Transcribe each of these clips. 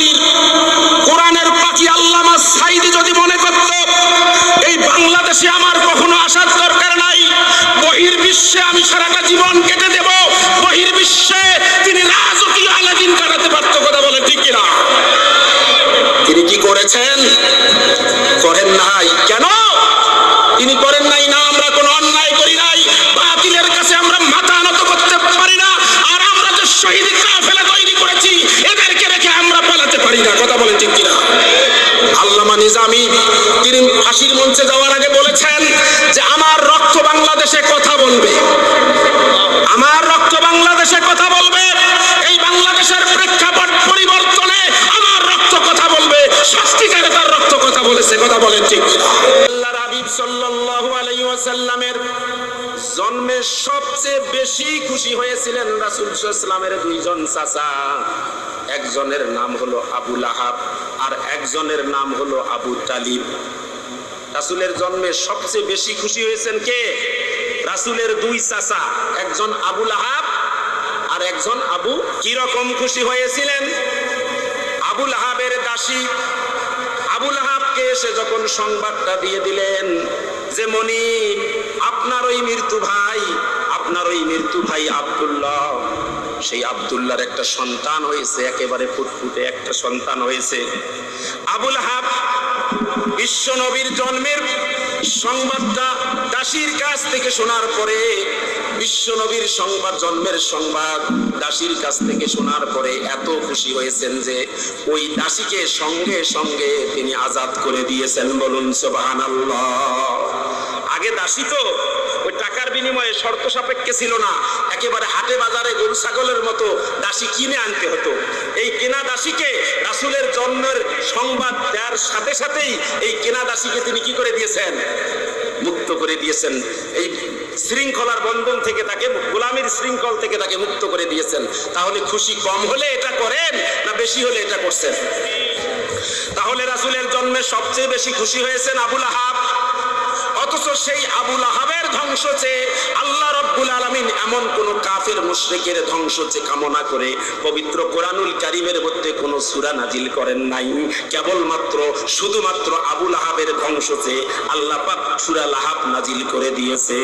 তাফসীর কোরআনের পাখি আল্লামা সাঈদী যদি মনে করত এই বাংলাদেশে আমার কখনো আসার দরকার নাই, বহির্বিশ্বে আমি সারাটা জীবন কেটে দেব, বহির্বিশ্বে তিনি রাজকীয় আলাদিন কাটাতে পারত। কথা বলে ঠিক কিনা? তিনি কি করেছেন? করেন নাই। কেন তিনি করেন নাই? না, আমরা কোনো অন্যায় করি নাই, বাতিলের কাছে আমরা মাথা নত করতে পারি না, আর আমরা যে শহীদ কাফেলা তৈরি করেছি এদেরকে রেখে আমরা পালাতে পারি না। কথা বলেন ঠিক কিনা? আল্লামা নিজামী তিনি ফাঁসির মঞ্চে যাওয়ার আগে বলেছেন যে আমার রক্ত বাংলাদেশে কথা বলবে, আমার রক্ত বাংলাদেশে কথা বলবে, এই বাংলাদেশের প্রেক্ষাপট পরিবর্তনে আমার রক্ত কথা বলবে। সত্যিকারে তার রক্ত কথা বলেছে। কথা বলেন ঠিক কিনা? আল্লাহর হাবিব সাল্লাল্লাহু আলাইহি ওয়াসাল্লামের জন্মে সবচেয়ে বেশি খুশি হয়েছিলেন রাসূল সাল্লাল্লাহু আলাইহি ওয়াসাল্লামের দুইজন চাচা। একজনের নাম হলো আবু লাহাব আর একজনের নাম হলো আবু তালিব। রাসূলের জন্মে সবচেয়ে বেশি খুশি হয়েছেন কে? রাসূলের দুই চাচা, একজন আবু লাহাব আর একজন আবু। কি রকম খুশি হয়েছিলেন? আবু লাহাবের দাসী আবু লাহাবকে এসে যখন সংবাদটা দিয়ে দিলেন যে মনি আপনার ওই মৃত্যু ভাই আব্দুল্লাহ, সেই আব্দুল্লাহর একটা সন্তান হয়েছে, একেবারে ফুটফুটে একটা সন্তান হয়েছে। আবু লাহাব বিশ্ব নবীর জন্মের সংবাদটা দাসীর কাছ থেকে শোনার পরে, বিশ্ব নবীর সংবাদ, জন্মের সংবাদ দাসীর কাছ থেকে শোনার পরে এত খুশি হয়েছেন যে ওই দাসীকে সঙ্গে সঙ্গে তিনি আজাদ করে দিয়েছেন। বলুন সুবহানাল্লাহ। আগে দাসী তো ওই টাকার বিনিময়ে শর্ত সাপেক্ষে ছিল না, একেবারে হাটে বাজারে গরু ছাগলের মতো দাসী কিনে আনতে হতো। এই কেনা দাসীকে রাসূলের জন্মের সংবাদ দেওয়ার সাথে সাথেই এই কেনা দাসীকে তিনি কি করে দিয়েছেন? মুক্ত করে দিয়েছেন। এই শৃঙ্খলার বন্ধন থেকে তাকে, গোলামীর শৃঙ্খল থেকে তাকে মুক্ত করে দিয়েছেন। তাহলে খুশি কম হলে এটা করেন না বেশি হলে এটা করছেন? তাহলে রাসূলের জন্মে সবচেয়ে বেশি খুশি হয়েছেন আবু লাহাব। অথচ সেই আবু লাহাবের ধ্বংস চেয়ে আল্লাহ রাব্বুল আলামিন এমন কোন কাফের মুশরিকের ধ্বংস চেয়ে কামনা করে পবিত্র কোরআনুল কারীমের মধ্যে কোন সূরা নাজিল করেন নাই। কেবলমাত্র শুধুমাত্র আবু লাহাবের ধ্বংস চেয়ে আল্লাহ পাক সূরা লাহাব নাজিল করে দিয়েছে।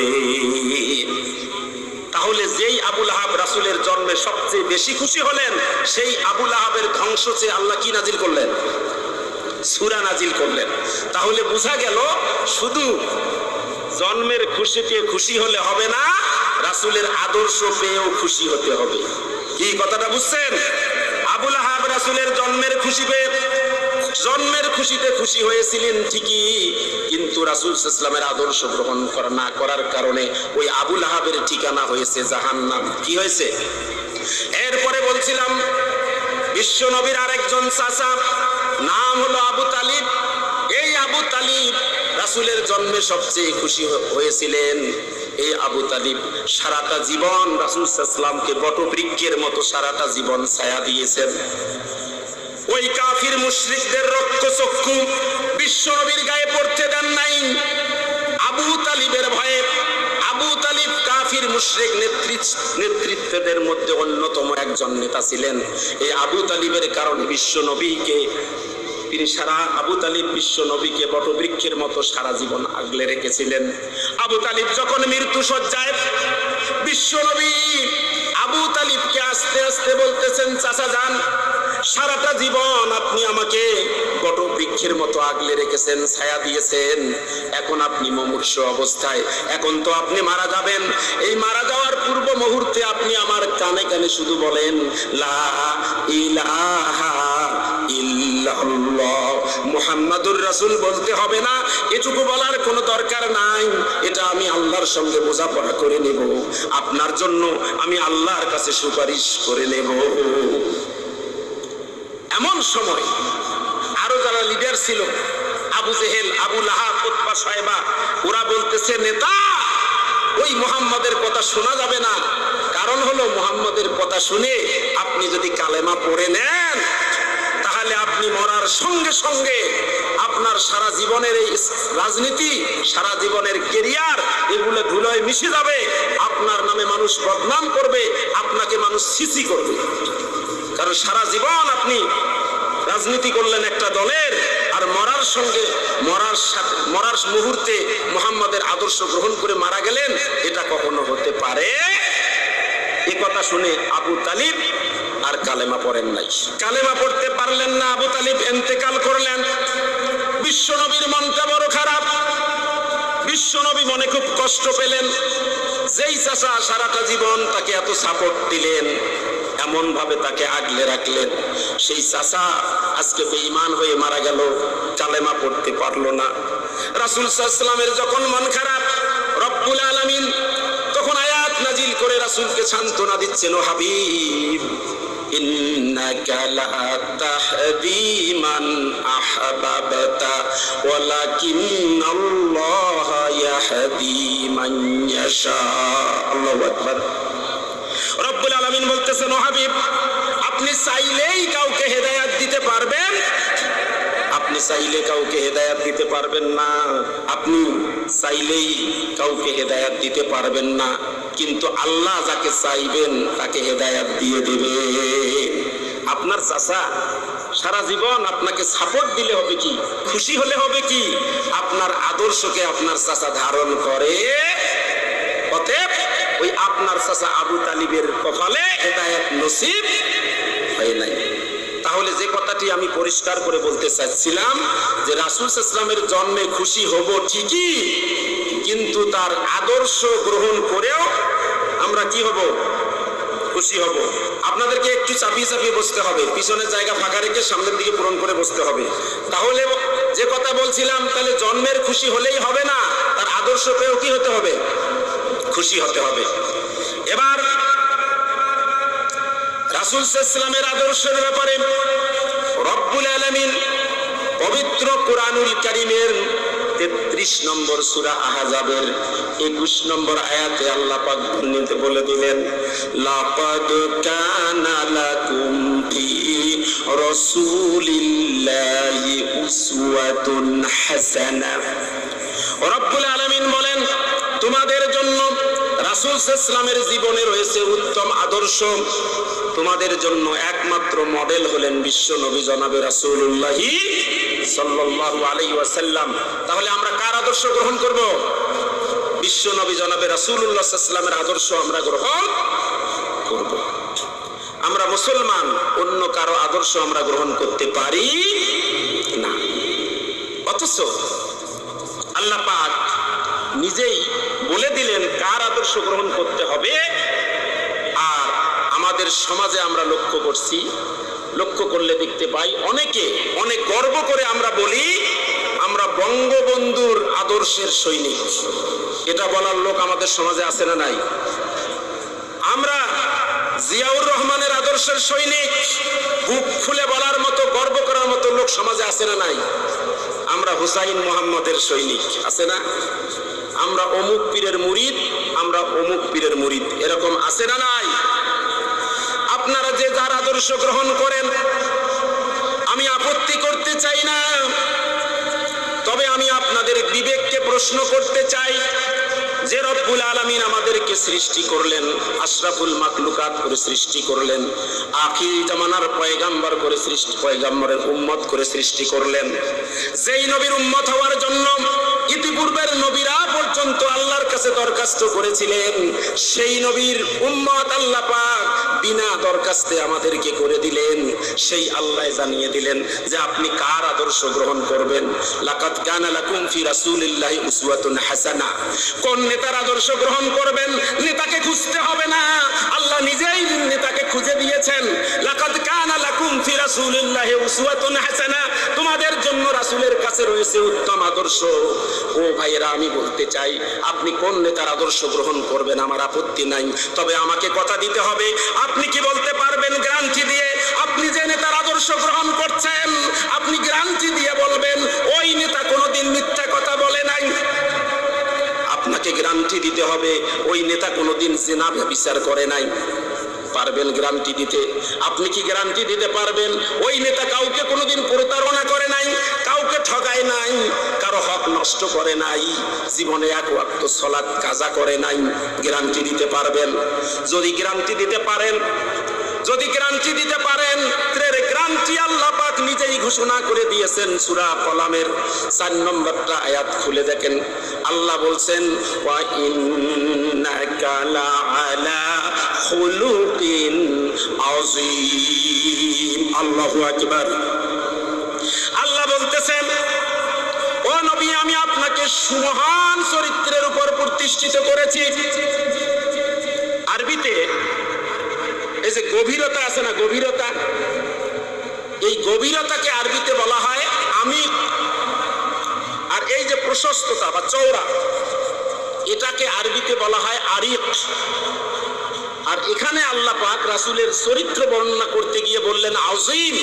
তাহলে যেই আবু লাহাব রাসূলের জন্মে সবচেয়ে বেশি খুশি হলেন, সেই আবু লাহাবের ধ্বংস চেয়ে আল্লাহ কি নাজিল করলেন? সূরা নাজিল করলেন। তাহলে বোঝা গেল শুধু জন্মের খুশিতে খুশি হলে হবে না, রাসূলের আদর্শ পেয়েও খুশি হতে হবে। কি কথাটা বুঝছেন? আবু লাহাব রাসূলের জন্মের খুশি পেয়ে, জন্মের খুশিতে খুশি হয়েছিলেন ঠিকই, কিন্তু রাসূল সাল্লাল্লাহু আলাইহি ওয়াসাল্লামের আদর্শ গ্রহণ না করার কারণে ওই আবু লাহাবের ঠিকানা হয়েছে জাহান্নাম। কি হয়েছে? এরপরে বলছিলাম বিশ্ব নবীর আরেকজন চাচা নাম হলো আবু তালিব। এই আবু তালিব রাসূলের জন্মে সবচেয়ে খুশি হয়েছিলেন। এই আবু তালিব সারাটা জীবন রাসূল সাল্লাল্লাহু আলাইহি ওয়াসাল্লামকে বটবৃক্ষের মতো সারাটা জীবন ছায়া দিয়েছেন। ওই কাফির মুশরিকদের রক্তচক্ষু বিশ্ব নবীর গায়ে পড়তে দেন নাই আবু তালিবের ভয়ে। আবু তালিব কাফির মুশরিক নেতৃত্বদের মধ্যে অন্যতম একজন নেতা ছিলেন। এই আবু তালিবের কারণে বিশ্ব নবীকে তিনি আবু তালিব বিশ্ব নবীকে বটবৃক্ষের মতো সারা জীবন আগলে রেখেছিলেন। আবু তালিব যখন মৃত্যু শয্যায়, বিশ্ব নবী আবু তালিবকে আস্তে আস্তে বলতেছেন, চাচা যান, সারাটা জীবন আপনি আমাকে বটবৃক্ষের মতো আগলে রেখেছেন, ছায়া দিয়েছেন, এখন আপনি মুমূর্ষ অবস্থায়, এখন তো আপনি মারা যাবেন। এই মারা যাওয়ার পূর্ব মুহূর্তে আপনি আমার কানে কানে শুধু বলেন লা ইলাহা ইল্লাল্লাহ মুহাম্মাদুর রাসূল বলতে হবে না, এটুকু বলার কোনো দরকার নাই, এটা আমি আল্লাহর সঙ্গে বোঝাপড়া করে নেব, আপনার জন্য আমি আল্লাহর কাছে সুপারিশ করে নেব। এমন সময় আরো যারা লিডার ছিল, আবু জেহেল, আবু লাহাব, উতবা, শায়বা, ওরা বলতেছে নেতা ওই মুহাম্মাদের কথা শোনা যাবে না, কারণ হলো মুহাম্মাদের কথা শুনে আপনি যদি কালেমা পড়ে নেন তাহলে আপনি মরার সঙ্গে সঙ্গে আপনার সারা জীবনের এই রাজনীতি, সারা জীবনের ক্যারিয়ার এগুলো ধুলোয় মিশে যাবে, আপনার নামে মানুষ বদনাম করবে, আপনাকে মানুষ ছিছি করবে, কারণ সারা জীবন আপনি রাজনীতি করলেন একটা দলের, আর মরার মুহূর্তে মুহাম্মাদের আদর্শ গ্রহণ করে মারা গেলেন, এটা কখনো হতে পারে? এ কথা শুনে আবু তালিব আর কালেমা পড়েন নাই। কালেমা পড়তে পারলেন না, আবু তালিব ইন্তেকাল করলেন। বিশ্বনবীর মনটা বড় খারাপ, বিশ্বনবী মনে খুব কষ্ট পেলেন। যেই চাচা সারাটা জীবন তাকে এত সাপোর্ট দিলেন, এমন ভাবে তাকে আগলে রাখলেন, সেই চাচা আজকে বেঈমান হয়ে মারা গেল, কালেমা পড়তে পারলো না। রাসূল সাল্লাল্লাহু আলাইহি ওয়াসাল্লামের যখন মন খারাপ, রব্বুল আলামিন তখন আয়াত নাজিল করে রাসূলকে সান্ত্বনা দিচ্ছেন, ও হাবিব, ইন্নাকা লা তাহদি মান আহবাবতা ওয়ালাকিন্নাল্লাহা ইয়াহদি মান ইয়াশা। আল্লাহু আকবার। রব্বুল আলামিন বলতেছেন, ও হাবিব, আপনি চাইলেই কাউকে হেদায়েত দিতে পারবেন? আপনি চাইলে কাউকে হেদায়েত দিতে পারবেন না। আপনি চাইলেই কাউকে হেদায়েত দিতে পারবেন না, কিন্তু আল্লাহ যাকে চাইবেন তাকে হেদায়েত দিয়ে দেবে। আপনার চাচা সারা জীবন আপনাকে সাপোর্ট দিলে হবে কি, খুশি হলে হবে কি? আপনার আদর্শকে আপনার চাচা ধারণ করে। অতএব ওই আপনার চাচা আবু তালিবের কপালে হেদায়েত নসিব হয় নাই। তাহলে যে কথাটি আমি পরিষ্কার করে বলতে চাচ্ছিলাম যে রাসূল সাল্লাল্লাহু আলাইহি ওয়াসাল্লামের জন্মে খুশি হব ঠিকই, কিন্তু তার আদর্শ গ্রহণ করেও আমরা কি হব? খুশি হব। আপনাদেরকে একটু চাপিয়ে চাপিয়ে বসতে হবে, পিছনের জায়গা ফাঁকা রেখে সামনের দিকে পূরণ করে বসতে হবে। তাহলে যে কথা বলছিলাম, তাহলে জন্মের খুশি হলেই হবে না, তার আদর্শ পেয়েও কি হতে হবে? খুশি হতে হবে। এবার রাসূল সাল্লাল্লাহু আলাইহি ওয়াসাল্লামের আদর্শের ব্যাপারে রব্বুল আলামিন পবিত্র কুরআনুল কারীমের 33 নম্বর সূরা আহজাবের 21 নম্বর আয়াতে আল্লাহ পাক বলে দিলেন, লাকাদ কানা লাকুম ফি রাসূলিল্লাহি উসওয়াতুন হাসানাহ। রব্বুল আলামিন বলেন, তোমাদের জন্য রাসূল সাল্লাল্লাহু আলাইহি ওয়াসাল্লামের জীবনে রয়েছে উত্তম আদর্শ। তোমাদের জন্য একমাত্র মডেল হলেন বিশ্ব নবী জনাবে রাসূলুল্লাহ সাল্লাল্লাহু আলাইহি ওয়াসাল্লাম। তাহলে আমরা কার আদর্শ গ্রহণ করব? বিশ্ব নবী জনাবে রাসূলুল্লাহ সাল্লাল্লাহু আলাইহি ওয়াসাল্লামের আদর্শ আমরা গ্রহণ করব। আমরা মুসলমান, অন্য কারো আদর্শ আমরা গ্রহণ করতে পারি না। অথচ আল্লাহ পাক নিজেই বলে দিলেন কার আদর্শ গ্রহণ করতে হবে। আর আমাদের সমাজে আমরা লক্ষ্য করলে দেখতে পাই অনেকে অনেক গর্ব করে আমরা বলি আমরা বঙ্গবন্ধুর আদর্শের সৈনিক। এটা বলার লোক আমাদের সমাজে আছে না নাই? আমরা জিয়াউর রহমানের আদর্শের সৈনিক, বুক খুলে বলার মতো, গর্ব করার মতো লোক সমাজে আছে না নাই? আমরা হুসাইন মুহাম্মদের সৈনিক, আছে না? আমরা অমুক পীরের মুরিদ, আমরা অমুক পীরের মুরিদ, এরকম আছে না নাই? আপনারা যে যার আদর্শ গ্রহণ করেন আমি আপত্তি করতে চাই না, তবে আমি আপনাদের বিবেককে প্রশ্ন করতে চাই যে রব্বুল আলামিন আমাদেরকে সৃষ্টি করলেন, আশরাফুল মাখলুকাত করে সৃষ্টি করলেন, আখির জামানার পয়গাম্বর করে সৃষ্টি, পয়গাম্বরের উম্মত করে সৃষ্টি করলেন। যেই নবীর উম্মত হওয়ার জন্য ইতিপূর্বের নবীরা পর্যন্ত আল্লাহর কাছে দরখাস্ত করেছিলেন, সেই নবীর উম্মত আল্লাহ পাক বিনা দরখাস্তে আমাদেরকে করে দিলেন। সেই আল্লাহ জানিয়ে দিলেন যে আপনি কার আদর্শ গ্রহণ করবেন। লাকাদ কানা লাকুম ফি রাসূলিল্লাহি উসওয়াতুন হাসানাহ। কোন নেতার আদর্শ গ্রহণ করবেন নেতাকে খুঁজতে হবে না, আল্লাহ নিজেই নেতাকে খুঁজে দিয়েছেন। লাকাদ কানা লাকুম ফি রাসূলিল্লাহি উসওয়াতুন হাসানাহ। তোমাদের জন্য রাসূলের কাছে রয়েছে উত্তম আদর্শ। ও ভাইয়েরা, আমি বলতে চাই আপনি কোন নেতার আদর্শ গ্রহণ করবেন আমার আপত্তি নাই, তবে আমাকে কথা দিতে হবে। আপনি কি বলতে পারবেন গ্যারান্টি দিয়ে আপনি যে নেতার আদর্শ গ্রহণ করছেন আপনি গ্যারান্টি দিয়ে বলবেন ওই নেতা কোনোদিন মিথ্যা কথা বলে নাই? আপনাকে গ্যারান্টি দিতে হবে ওই নেতা কোনোদিন জিনা ব্যভিচার করে নাই। পারবেন গ্যারান্টি দিতে? আপনি কি গ্যারান্টি দিতে পারবেন ওই নেতা কাউকে কোনোদিন প্রতারণা করে নাই, কাউকে ঠগায় নাই, কারো হক নষ্ট করে নাই, জীবনে এক ওয়াক্ত সালাত কাজা করে নাই? গ্যারান্টি দিতে পারবেন? যদি গ্যারান্টি দিতে পারেন, যদি গ্যারান্টি দিতে পারেন, গ্যারান্টি আল্লাহ পাক নিজেই ঘোষণা করে দিয়েছেন। সূরা কলামের 4 নম্বরটা আয়াত খুলে দেখেন, আল্লাহ বলছেন ওয়া ইন্নাকা লাআলা খুলুকিন আযীম। আল্লাহু আকবার। আল্লাহ বলতেছেন, ও নবী, আমি আপনাকে সুমহান চরিত্রের উপর প্রতিষ্ঠিত করেছি। আরবিতে এই যে গভীরতা আছে না, গভীরতা, এই গভীরতাকে আরবিতে বলা হয় আমিক। আর এই যে প্রশস্ততা বা চওড়া, এটাকে আরবিতে বলা হয় আরিক। আর এখানে আল্লাহ পাক রাসূলের চরিত্র বর্ণনা করতে গিয়ে বললেন আযীম।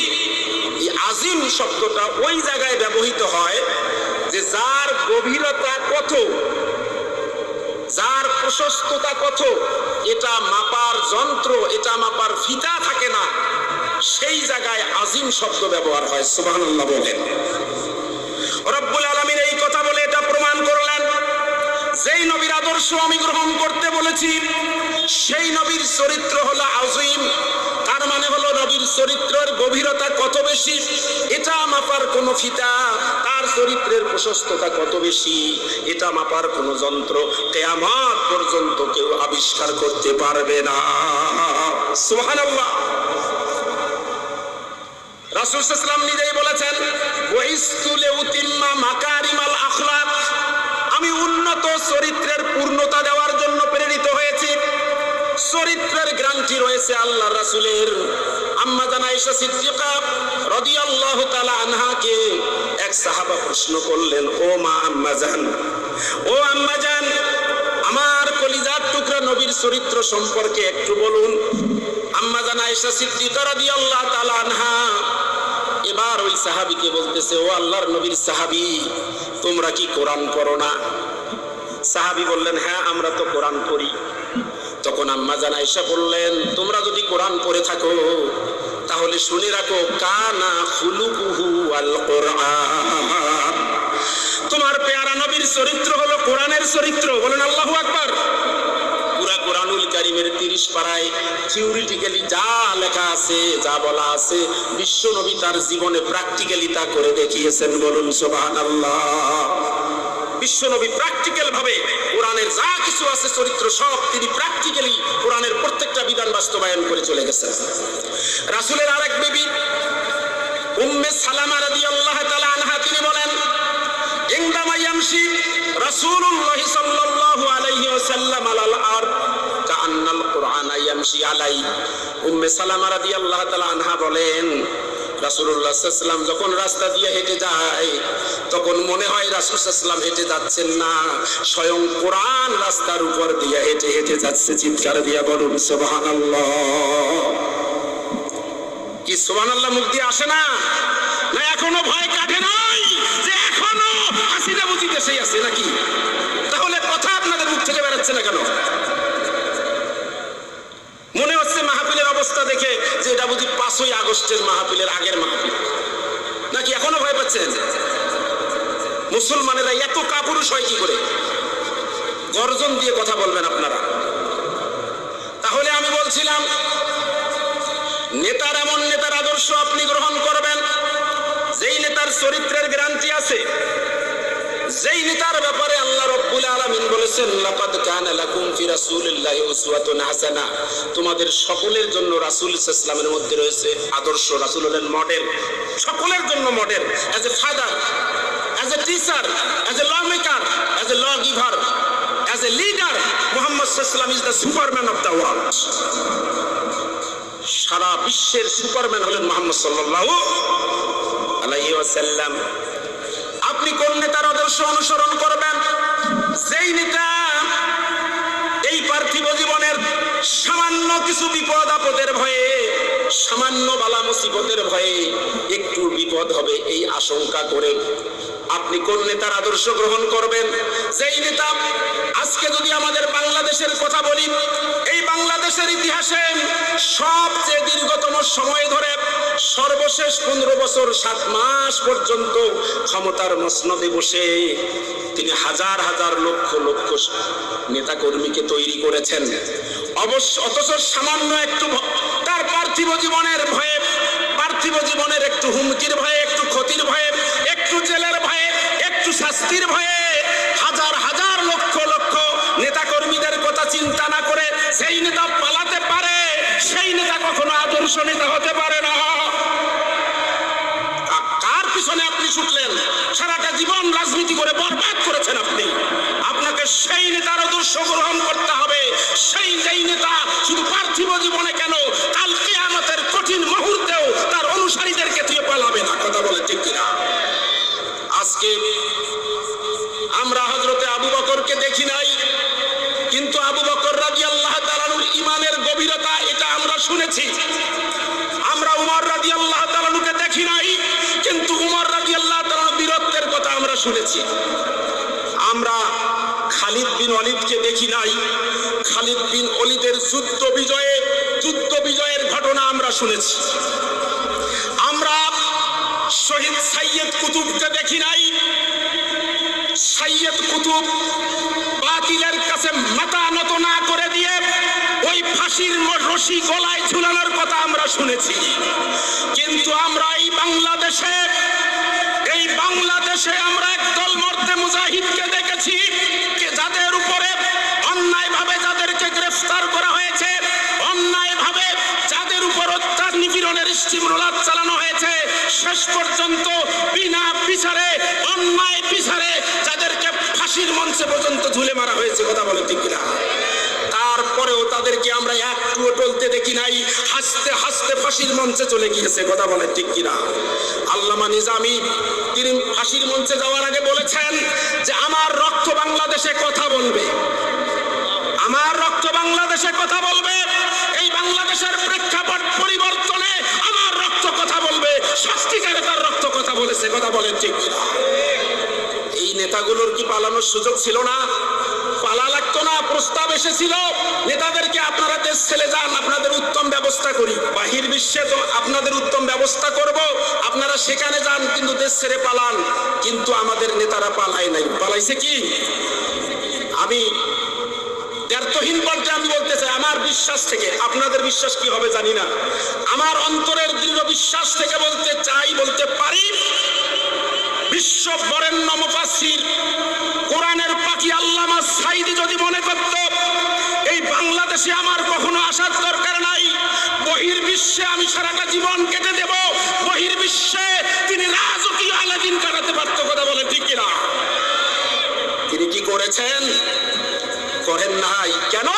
এই আযীম শব্দটা ওই জায়গায় ব্যবহৃত হয় যে যার গভীরতা কত, যার প্রশস্ততা কত, এটা মাপার যন্ত্র, এটা মাপার ফিতা থাকে না, সেই জায়গায় আযীম শব্দ ব্যবহার হয়। সুবহানাল্লাহ বলেন। রব্বুল আলামিন এই কথা বলে এটা প্রমাণ করলেন, যেই নবীর আদর্শ আমি গ্রহণ করতে বলেছি সেই নবীর চরিত্র হলো আযীম। তার মানে হলো নবীর চরিত্রের গভীরতা কত বেশি এটা মাপার কোনো ফিতা, তার চরিত্রের প্রশস্ততা কত বেশি এটা মাপার কোনো যন্ত্র কিয়ামত পর্যন্ত কেউ আবিষ্কার করতে পারবে না। সুবহানাল্লাহ। রাসূল সাল্লাল্লাহু আলাইহি ওয়াসাল্লাম নিজেই বলেছেন, বুইস্তু লিউতিম্মা মাকারিমাল আখলাক, আমি উন্নত চরিত্রের পূর্ণতা দেওয়ার জন্য প্রেরিত হয়েছি। চরিত্রের গ্যারান্টি রয়েছে আল্লাহর রাসূলের। আম্মা জান আয়েশা সিদ্দিকা রাদিয়াল্লাহু তাআলা আনহাকে এক সাহাবা প্রশ্ন করলেন, ও মা আম্মা জান, ও আম্মা জান, আমার কলিজার টুকরা নবীর চরিত্র সম্পর্কে একটু বলুন। আম্মা জান আয়েশা সিদ্দিকা রাদিয়াল্লাহু তাআলা আনহা এবার ওই সাহাবীকে বলতেছে, ও আল্লাহর নবীর সাহাবী, তোমরা কি কোরআন পড়ো না? সাহাবী বললেন, হ্যাঁ, আমরা তো কোরআন পড়ি। তখন আম্মা জান আয়েশা বললেন, তোমরা যদি কোরআন পড়ে থাকো তাহলে শুনে রাখো, কানা খুলুকুহু আল কোরআন, তোমার পেয়ারা নবীর চরিত্র হলো কোরআনের চরিত্র। বলেন আল্লাহু আকবার। পুরা কোরআনুল কারীমের 30 পারায় থিওরিটিক্যালি যা লেখা আছে, যা বলা আছে, বিশ্ব নবী তার জীবনে প্র্যাকটিক্যালি তা করে দেখিয়েছেন। বলুন সুবহানাল্লাহ। বিশ্ব নবী প্র্যাকটিক্যাল ভাবে কোরআনের যা কিছু আছে চরিত্র সব তিনি প্র্যাকটিক্যালি কোরআনের প্রত্যেকটা বিধান বাস্তবায়ন করে চলে গেছেন। রাসূলের আরেক বিবি উম্মে সালামা রাদিয়াল্লাহু তাআলা আনহা তিনি বলেন, ইনদামা ইয়ামশি রাসূলুল্লাহ সাল্লাল্লাহু আলাইহি ওয়াসাল্লাম আলাল আরদ কাআন্নাল কুরআনা ইয়ামশি আলাই। উম্মে সালামা রাদিয়াল্লাহু তাআলা আনহা বলেন, রাসূলুল্লাহ সাল্লাল্লাহু আলাইহি ওয়াসাল্লাম যখন রাস্তা দিয়ে হেঁটে যায় তখন মনে হয় রাসূল সাল্লাল্লাহু আলাইহি ওয়াসাল্লাম হেঁটে যাচ্ছেন না, স্বয়ং কোরআন রাস্তার উপর দিয়ে হেঁটে হেঁটে যাচ্ছে। চিৎকার দিয়া বলুন সুবহানাল্লাহ। কি সুবহানাল্লাহ মুখ দিয়ে আসে না? না এখনো ভয় কাটে নাই যে এখনো হাসিনা বুঝি দেশেই আছে নাকি? তাহলে কথা আপনাদের মুখ থেকে বেরোচ্ছে না কেন? মনে হচ্ছে মাহফিলের অবস্থা দেখে যে এটা বুঝি 5ই আগস্টের মাহফিলের আগের মাহফিল নাকি? এখনো ভয় পাচ্ছেন? মুসলমানেরা এত কাপুরুষ হয় কি করে? গর্জন দিয়ে কথা বলবেন আপনারা। তাহলে আমি বলছিলাম, নেতার এমন নেতার আদর্শ আপনি গ্রহণ করবেন যেই নেতার চরিত্রের গ্যারান্টি আছে, যেই নেতার ব্যাপারে আল্লাহ রাব্বুল আলামিন বলেছেন, লাকাদ কানা লাকুম ফি রাসূলিল্লাহি উসওয়াতুন হাসানাহ, তোমাদের সকলের জন্য রাসূল সাল্লাল্লাহু আলাইহি ওয়াসাল্লামের মধ্যে রয়েছে আদর্শ। রাসূল হলেন মডেল, সকলের জন্য model. As a father, as a teacher, as a law maker, as a law giver, as a leader, Muhammad সাল্লাল্লাহু আলাইহি ওয়াসাল্লাম is the superman of the world. সারা বিশ্বের সুপারম্যান হলেন মুহাম্মদ সাল্লাল্লাহু আলাইহি ওয়াসাল্লাম। আপনি কোন নেতার আদর্শ অনুসরণ করবেন? যেই নেতা এই পার্থিব জীবনের সামান্য কিছু বিপদ আপদের ভয়ে, সামান্য বালা মুসিবতের ভয়ে একটু বিপদ হবে এই আশঙ্কা করে আপনি কোন নেতার আদর্শ গ্রহণ করবেন? যেই নেতা, আজকে যদি আমাদের বাংলাদেশের কথা বলি, এই বাংলাদেশের ইতিহাসে সবচেয়ে দীর্ঘতম সময় ধরে সর্বশেষ 15 বছর 7 মাস পর্যন্ত ক্ষমতার মসনদে বসে তিনি হাজার হাজার লক্ষ লক্ষ নেতা কর্মীকে তৈরি করেছেন। অথচ সামান্য একটু তার পার্থিব জীবনের ভয়ে, পার্থিব জীবনের একটু হুমকির ভয়ে, একটু যুদ্ধ বিজয়ের ঘটনা আমরা শুনেছি। আমরা শহীদ সাইয়দ কুতুবকে দেখি নাই। সাইয়দ কুতুব বাতিলের কাছে মাথা নত না করে দিয়ে ওই ফাঁসির রশি গলায় ঝুলানোর কথা আমরা শুনেছি। কিন্তু আমরা এই বাংলাদেশে আমরা একদল মর্দে মুজাহিদকে দেখেছি, যাদের উপরে অন্যায়ভাবে যাদেরকে গ্রেফতার করা হয়েছে, অন্যায়ভাবে যাদের উপর অত্যাচার নিপীড়নের স্টিমরোলার চালানো হয়েছে, শেষ পর্যন্ত বিনা বিচারে অন্যায় বিচারে যাদেরকে ফাঁসির মঞ্চে পর্যন্ত ঝুলে মারা হয়েছে। কথা বলে ঠিক কিনা? তারপরেও তাদেরকে আমরা একটুও টলতে দেখি নাই, হাসতে হাসতে ফাঁসির মঞ্চে চলে গিয়েছে। কথা বলে ঠিক কিনা? আল্লামা নিজামী তিনি ফাঁসির মঞ্চে যাওয়ার আগে বলেছেন যে আমার রক্ত বাংলাদেশে কথা বলবে, আমার রক্ত বাংলাদেশে কথা বলবে, এই বাংলাদেশের প্রেক্ষাপট পরিবর্তনে আমার রক্ত কথা বলবে। সত্যিকারে তার রক্ত কথা বলেছে। কথা বলেন ঠিক কিনা? এই নেতাগুলোর কি পালানোর সুযোগ ছিল না? পালা লাগতো না? প্রস্তাব এসেছিল নেতাদেরকে, আপনারা দেশ ছেড়ে যান, আপনাদের উত্তম ব্যবস্থা করি, বাহির বিশ্বে তো আপনাদের উত্তম ব্যবস্থা করব, আপনারা সেখানে যান, কিন্তু দেশ ছেড়ে পালান। কিন্তু আমাদের নেতারা পালায় নাই। পালাইছে কি? আমি দ্ব্যর্থহীন পর্যায়ে আমি বলতে চাই, আমার বিশ্বাস থেকে, আপনাদের বিশ্বাস কি হবে জানি না, আমার অন্তরের দৃঢ় বিশ্বাস থেকে বলতে চাই, বলতে পারি, বিশ্ব বরেণ্য মুফাসসির কোরআনের পাখি আল্লামা সাঈদী যদি মনে করত এই বাংলাদেশে আমার কখনো আসার দরকার নাই, বহির্বিশ্বে আমি সারাটা জীবন কেটে দেব, বহির্বিশ্বে তিনি রাজকীয় আলাদিন কাটাতে পারত। কথা বলে ঠিক কিনা? তিনি কি করেছেন? করেন নাই। কেন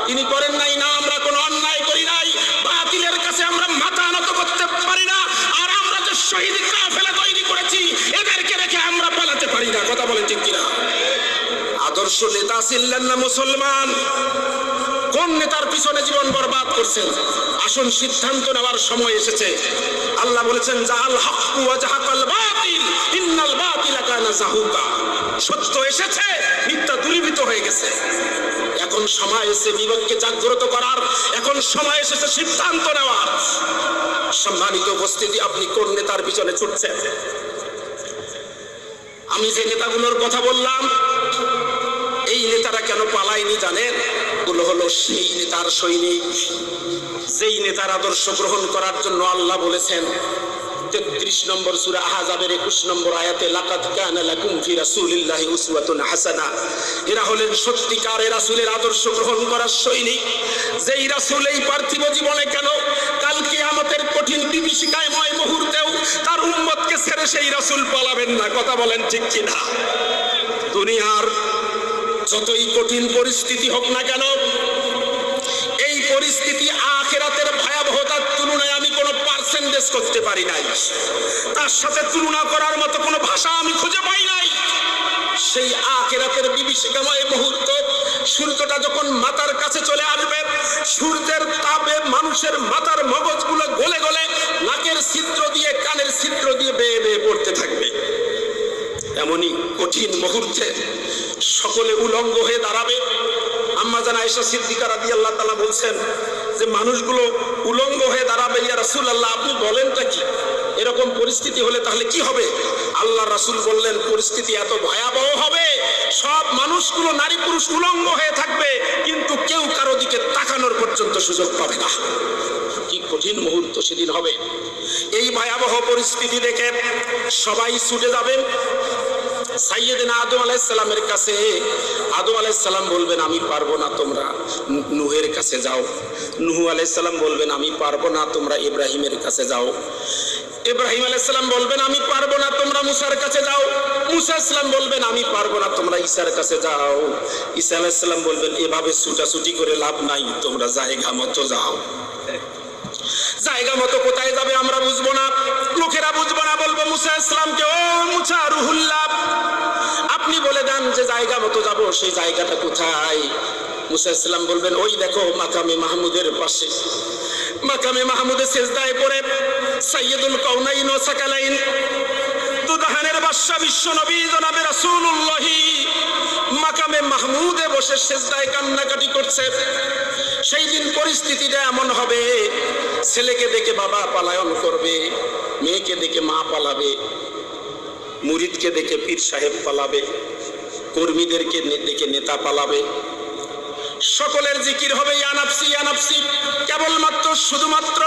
তিনি করেন নাই? না, আমরা কোনো অন্যায় করি নাই, বাতিলের কাছে আমরা মাথা নত করতে পারি না, আর আমরা যে শহীদ কাফেলা তৈরি করেছি এদেরকে রেখে আমরা পালাতে পারি না। কথা বলেন ঠিক কিনা? আদর্শ নেতা ছিলেন না মুসলমান? কোন নেতার পিছনে জীবন বরবাদ করছেন? আসুন সিদ্ধান্ত নেওয়ার সময় এসেছে। আল্লাহ বলেছেন জাআল হাক্কু ওয়া জাহাকাল বাতিল ইন্নাল বাতিলা কানা যাহুকা। সত্য এসেছে, মিথ্যা দূরীভূত হয়ে গেছে। এখন সময় এসেছে বিবেককে জাগ্রত করার, এখন সময় এসেছে সিদ্ধান্ত নেওয়ার। সম্মানিত উপস্থিতি, আপনি কোন নেতার পিছনে ছুটছেন? আমি যে নেতাগুলোর কথা বললাম, এই নেতারা কেন পালায়নি জানেন? গুলো হলো সেই নেতার সৈনিক, যেই নেতার আদর্শ গ্রহণ করার জন্য আল্লাহ বলেছেন 33 নম্বর সূরা আহজাবের 21 নম্বর আয়াতে, লাকাদ কানা লাকুম ফি রাসূলিল্লাহি উসওয়াতুন হাসানা। এরা হলেন সত্যিকারের রাসূলের আদর্শ গ্রহণ করার সৈনিক, যেই রাসূল এই পার্থিব জীবনে কেন, কাল কিয়ামতের কঠিন বিভীষিকাময় মুহূর্তেও তার উম্মতকে ছেড়ে সেই রাসূল পালাবেন না। কথা বলেন ঠিক কিনা? দুনিয়ার যতই কঠিন পরিস্থিতি হোক না কেন, এই পরিস্থিতি আখিরাতের ভয়াবহতার তুলনায় আমি কোনো পার্সেন্টেজ করতে পারি নাই, তার সাথে তুলনা করার মতো কোনো ভাষা আমি খুঁজে পাই নাই। সেই আখিরাতের বিভীষিকাময় মুহূর্ত, সূর্যটা যখন মাথার কাছে চলে আসবে, সূর্যের তাপে মানুষের মাথার মগজগুলো গলে গলে নাকের ছিদ্র দিয়ে কানের ছিদ্র দিয়ে বেয়ে বেয়ে পড়তে থাকবে, এমনই কঠিন মুহূর্তে সকলে উলঙ্গ হয়ে দাঁড়াবে। আম্মা জান আয়েশা সিদ্দিকা রাদিয়াল্লাহু তাআলা বলছেন যে মানুষগুলো উলঙ্গ হয়ে দাঁড়াবে, ইয়া রাসূলুল্লাহ আপনি বলেনটা কি? এরকম পরিস্থিতি হলে তাহলে কি হবে? আল্লাহ রাসূল বললেন পরিস্থিতি এত ভয়াবহ হবে, সব মানুষগুলো নারী পুরুষ উলঙ্গ হয়ে থাকবে, কিন্তু কেউ কারো দিকে তাকানোর পর্যন্ত সুযোগ পাবে না। কি কঠিন মুহূর্ত সেদিন হবে। এই ভয়াবহ পরিস্থিতি দেখে সবাই ছুটে যাবেন সাইয়েদনা আদম আলাইহিস সালামের কাছে। আদম আলাইহিস সালাম বলবেন আমি পারবো না, তোমরা নূহের কাছে যাও। নূহ আলাইহিস সালাম বলবেন আমি পারবো না, তোমরা ইব্রাহিমের কাছে যাও। ইব্রাহিম আলাইহিস সালাম বলবেন আমি পারবো না, তোমরা মুসার কাছে যাও। মুসা আলাইহিস সালাম বলবেন আমি পারবো না, তোমরা ঈসার কাছে যাও। ঈসা আলাইহিস সালাম বলবেন এভাবে ছুটাছুটি করে লাভ নাই, তোমরা জায়গা মতো যাও। জায়গা মতো কোথায় যাবে আমরা বুঝবো না, লোকেরা বুঝবো না, বলবো মুসা ইসলামকে, ও মুসা রুহুল্লাহ আপনি বলে দেন যে জায়গা মতো যাবো, সেই জায়গাটা কোথায়? মুসা ইসলাম বলবেন ওই দেখো মাকামে মাহমুদের পাশে। মাকামে মাহমুদের সিজদায় পড়ে সাইয়্যিদুল কাউনাইন ও সাকালাইন দুদাহানের বাদশা বিশ্ব নবী জনাবে রাসূলুল্লাহ মাকামে মাহমুদে বসে সেজদায় কান্নাকাটি করছে। সেই দিন পরিস্থিতিটা এমন হবে, ছেলেকে দেখে বাবা পলায়ন করবে, মেয়েকে দেখে মা পালাবে, মুরিদকে দেখে পীর সাহেব পালাবে, কর্মীদেরকে দেখে নেতা পালাবে। সকলের জিকির হবে ইয়া নাফসি ইয়া নাফসি। কেবলমাত্র শুধুমাত্র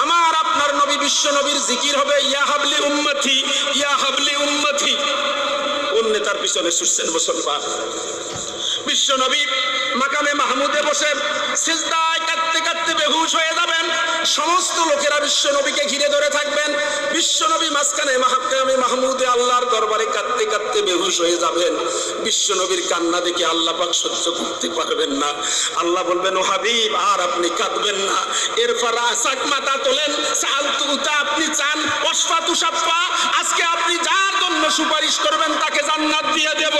আমার আপনার নবী বিশ্ব নবীর জিকির হবে ইয়া হাবলি উম্মতি ইয়া হাবলি উম্মতি। কোন নেতার পিছনে ছুটছেন মুসলমান? বিশ্ব নবী মাকামে মাহমুদে বসে সিজদায় কাঁদতে কাঁদতে বেহুশ হয়ে যাবেন। সমস্ত লোকেরা বিশ্ব নবীকে ঘিরে ধরে থাকবেন। বিশ্ব নবী মাঝখানে মাকামে মাহমুদে আল্লাহর দরবারে কাঁদতে কাঁদতে বেহুশ হয়ে যাবেন। বিশ্ব নবীর কান্না দেখে আল্লাহ পাক সহ্য করতে পারবেন না। আল্লাহ বলবেন, ও হাবিব আর আপনি কাঁদবেন না। এরপর আসাক মাথা তোলেন, সালতুতা আপনি চান, ওয়াসফাতু সাফা আজকে আপনি যার জন্য সুপারিশ করবেন তাকে জান্নাত দিয়ে দেব।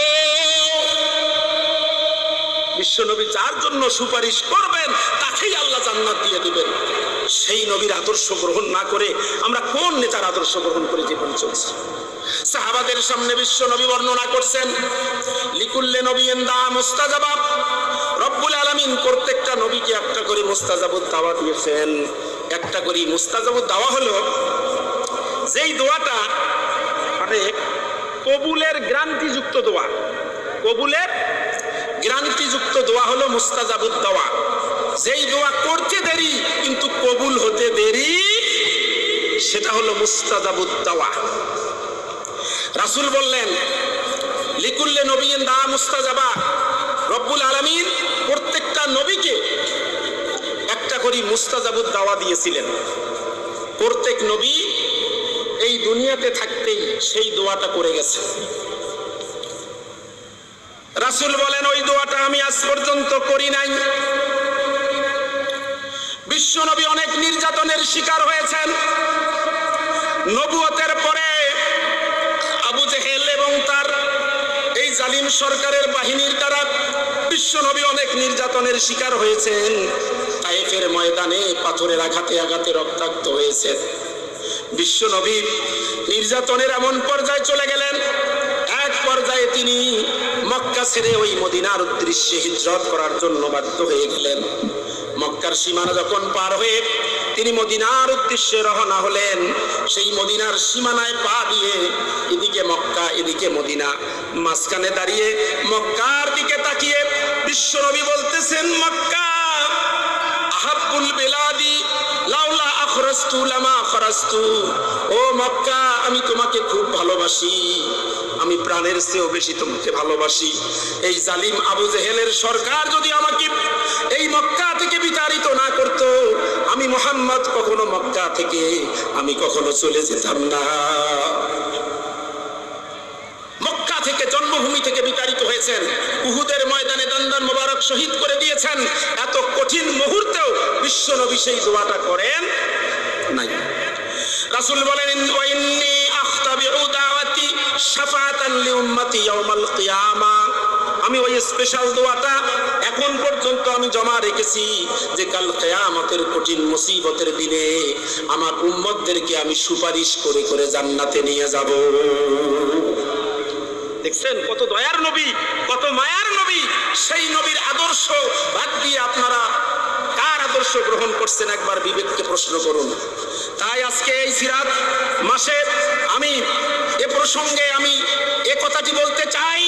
বিশ্বনবী যার জন্য সুপারিশ করবেন তাকেই আল্লাহ জান্নাত দিয়ে দিবেন। সেই নবীর আদর্শ গ্রহণ না করে আমরা কোন নেতার আদর্শ গ্রহণ করে জীবন চলছে? সাহাবাদের সামনে বিশ্ব নবী বর্ণনা করছেন, লিকুল্লে নবিয়্যিন দা মুস্তাজাবা। রব্বুল আলামিন প্রত্যেকটা নবীকে একটা করে মুস্তাজাবুদ দাওয়া দিয়েছেন। একটা করে মুস্তাজাবুদ দাওয়া হলো যেই দোয়াটা মানে কবুলের গ্যারান্টিযুক্ত দোয়া। কবুলের গ্যারান্টিযুক্ত দোয়া হলো মুস্তাজাবুদ দোয়া। যেই দোয়া করতে দেরি কিন্তু কবুল হতে দেরি, সেটা হলো মুস্তাজাবুদ দোয়া। রাসূল বললেন, লিকুল্লে নবিয়্যিন দা মুস্তাজাবা। রব্বুল আলামিন প্রত্যেকটা নবীকে একটা করে মুস্তাজাবুদ দাওয়া দিয়েছিলেন। প্রত্যেক নবী এই দুনিয়াতে থাকতেই সেই দোয়াটা করে গেছে। রাসূল বলেন, ওই দোয়াটা আমি আজ পর্যন্ত করি নাই। বিশ্ব নবী অনেক নির্যাতনের শিকার হয়েছেন। নবুয়তের পরে আবু জেহেল এবং তার এই জালিম সরকারের বাহিনীর দ্বারা বিশ্ব নবী অনেক নির্যাতনের শিকার হয়েছেন। তায়েফের ময়দানে পাথরের আঘাতে আঘাতে রক্তাক্ত হয়েছেন। বিশ্ব নবী নির্যাতনের এমন পর্যায়ে চলে গেলেন, এক পর্যায়ে তিনি মক্কা ছেড়ে ওই মদিনার উদ্দেশ্যে হিজরত করার জন্য বাধ্য হয়ে গেলেন। মক্কার সীমানা যখন পার হয়ে তিনি মদিনার উদ্দেশ্যে রওনা হলেন, সেই মদিনার সীমানায় পা দিয়ে এদিকে মক্কা এদিকে মদিনা, মাঝখানে দাঁড়িয়ে মক্কার দিকে তাকিয়ে বিশ্বনবী বলতেছেন, মক্কা আহাব্বুল বিলাদি লাউলা আখরাজতু লামা খরাজতু। ও মক্কা, আমি তোমাকে খুব ভালোবাসি, আমি প্রাণের চেয়েও বেশি তোমাকে ভালোবাসি। এই জালিম আবু জেহেলের সরকার যদি আমাকে এই মক্কা থেকে বিতাড়িত না করত, আমি মুহাম্মদ কখনো মক্কা থেকে আমি কখনো চলে যেতাম না। মক্কা থেকে জন্মভূমি থেকে বিতাড়িত হয়েছেন, উহুদের ময়দানে দন্দন মোবারক শহীদ করে দিয়েছেন। এত কঠিন মুহূর্তেও বিশ্ব নবী সেই দোয়াটা করেন নাই। রাসূল বলেন, ওয়াইন্নী আখতাবিউ দাওয়াতি শাফাআতান লিউম্মতি ইয়াউমাল কিয়ামা। আমি ওই স্পেশাল দোয়াটা এখন পর্যন্ত আমি জমা রেখেছি, যে কাল কিয়ামতের কঠিন মুসিবতের দিনে আমার উম্মতদেরকে আমি সুপারিশ করে করে জান্নাতে নিয়ে যাব। দেখছেন কত দয়ার নবী, কত মায়ার নবী। সেই নবীর আদর্শ বাদ দিয়ে আপনারা কার আদর্শ গ্রহণ করছেন একবার বিবেককে প্রশ্ন করুন। তাই আজকে এই সিরাত মাসে আমি এ প্রসঙ্গে আমি এ কথাটি বলতে চাই,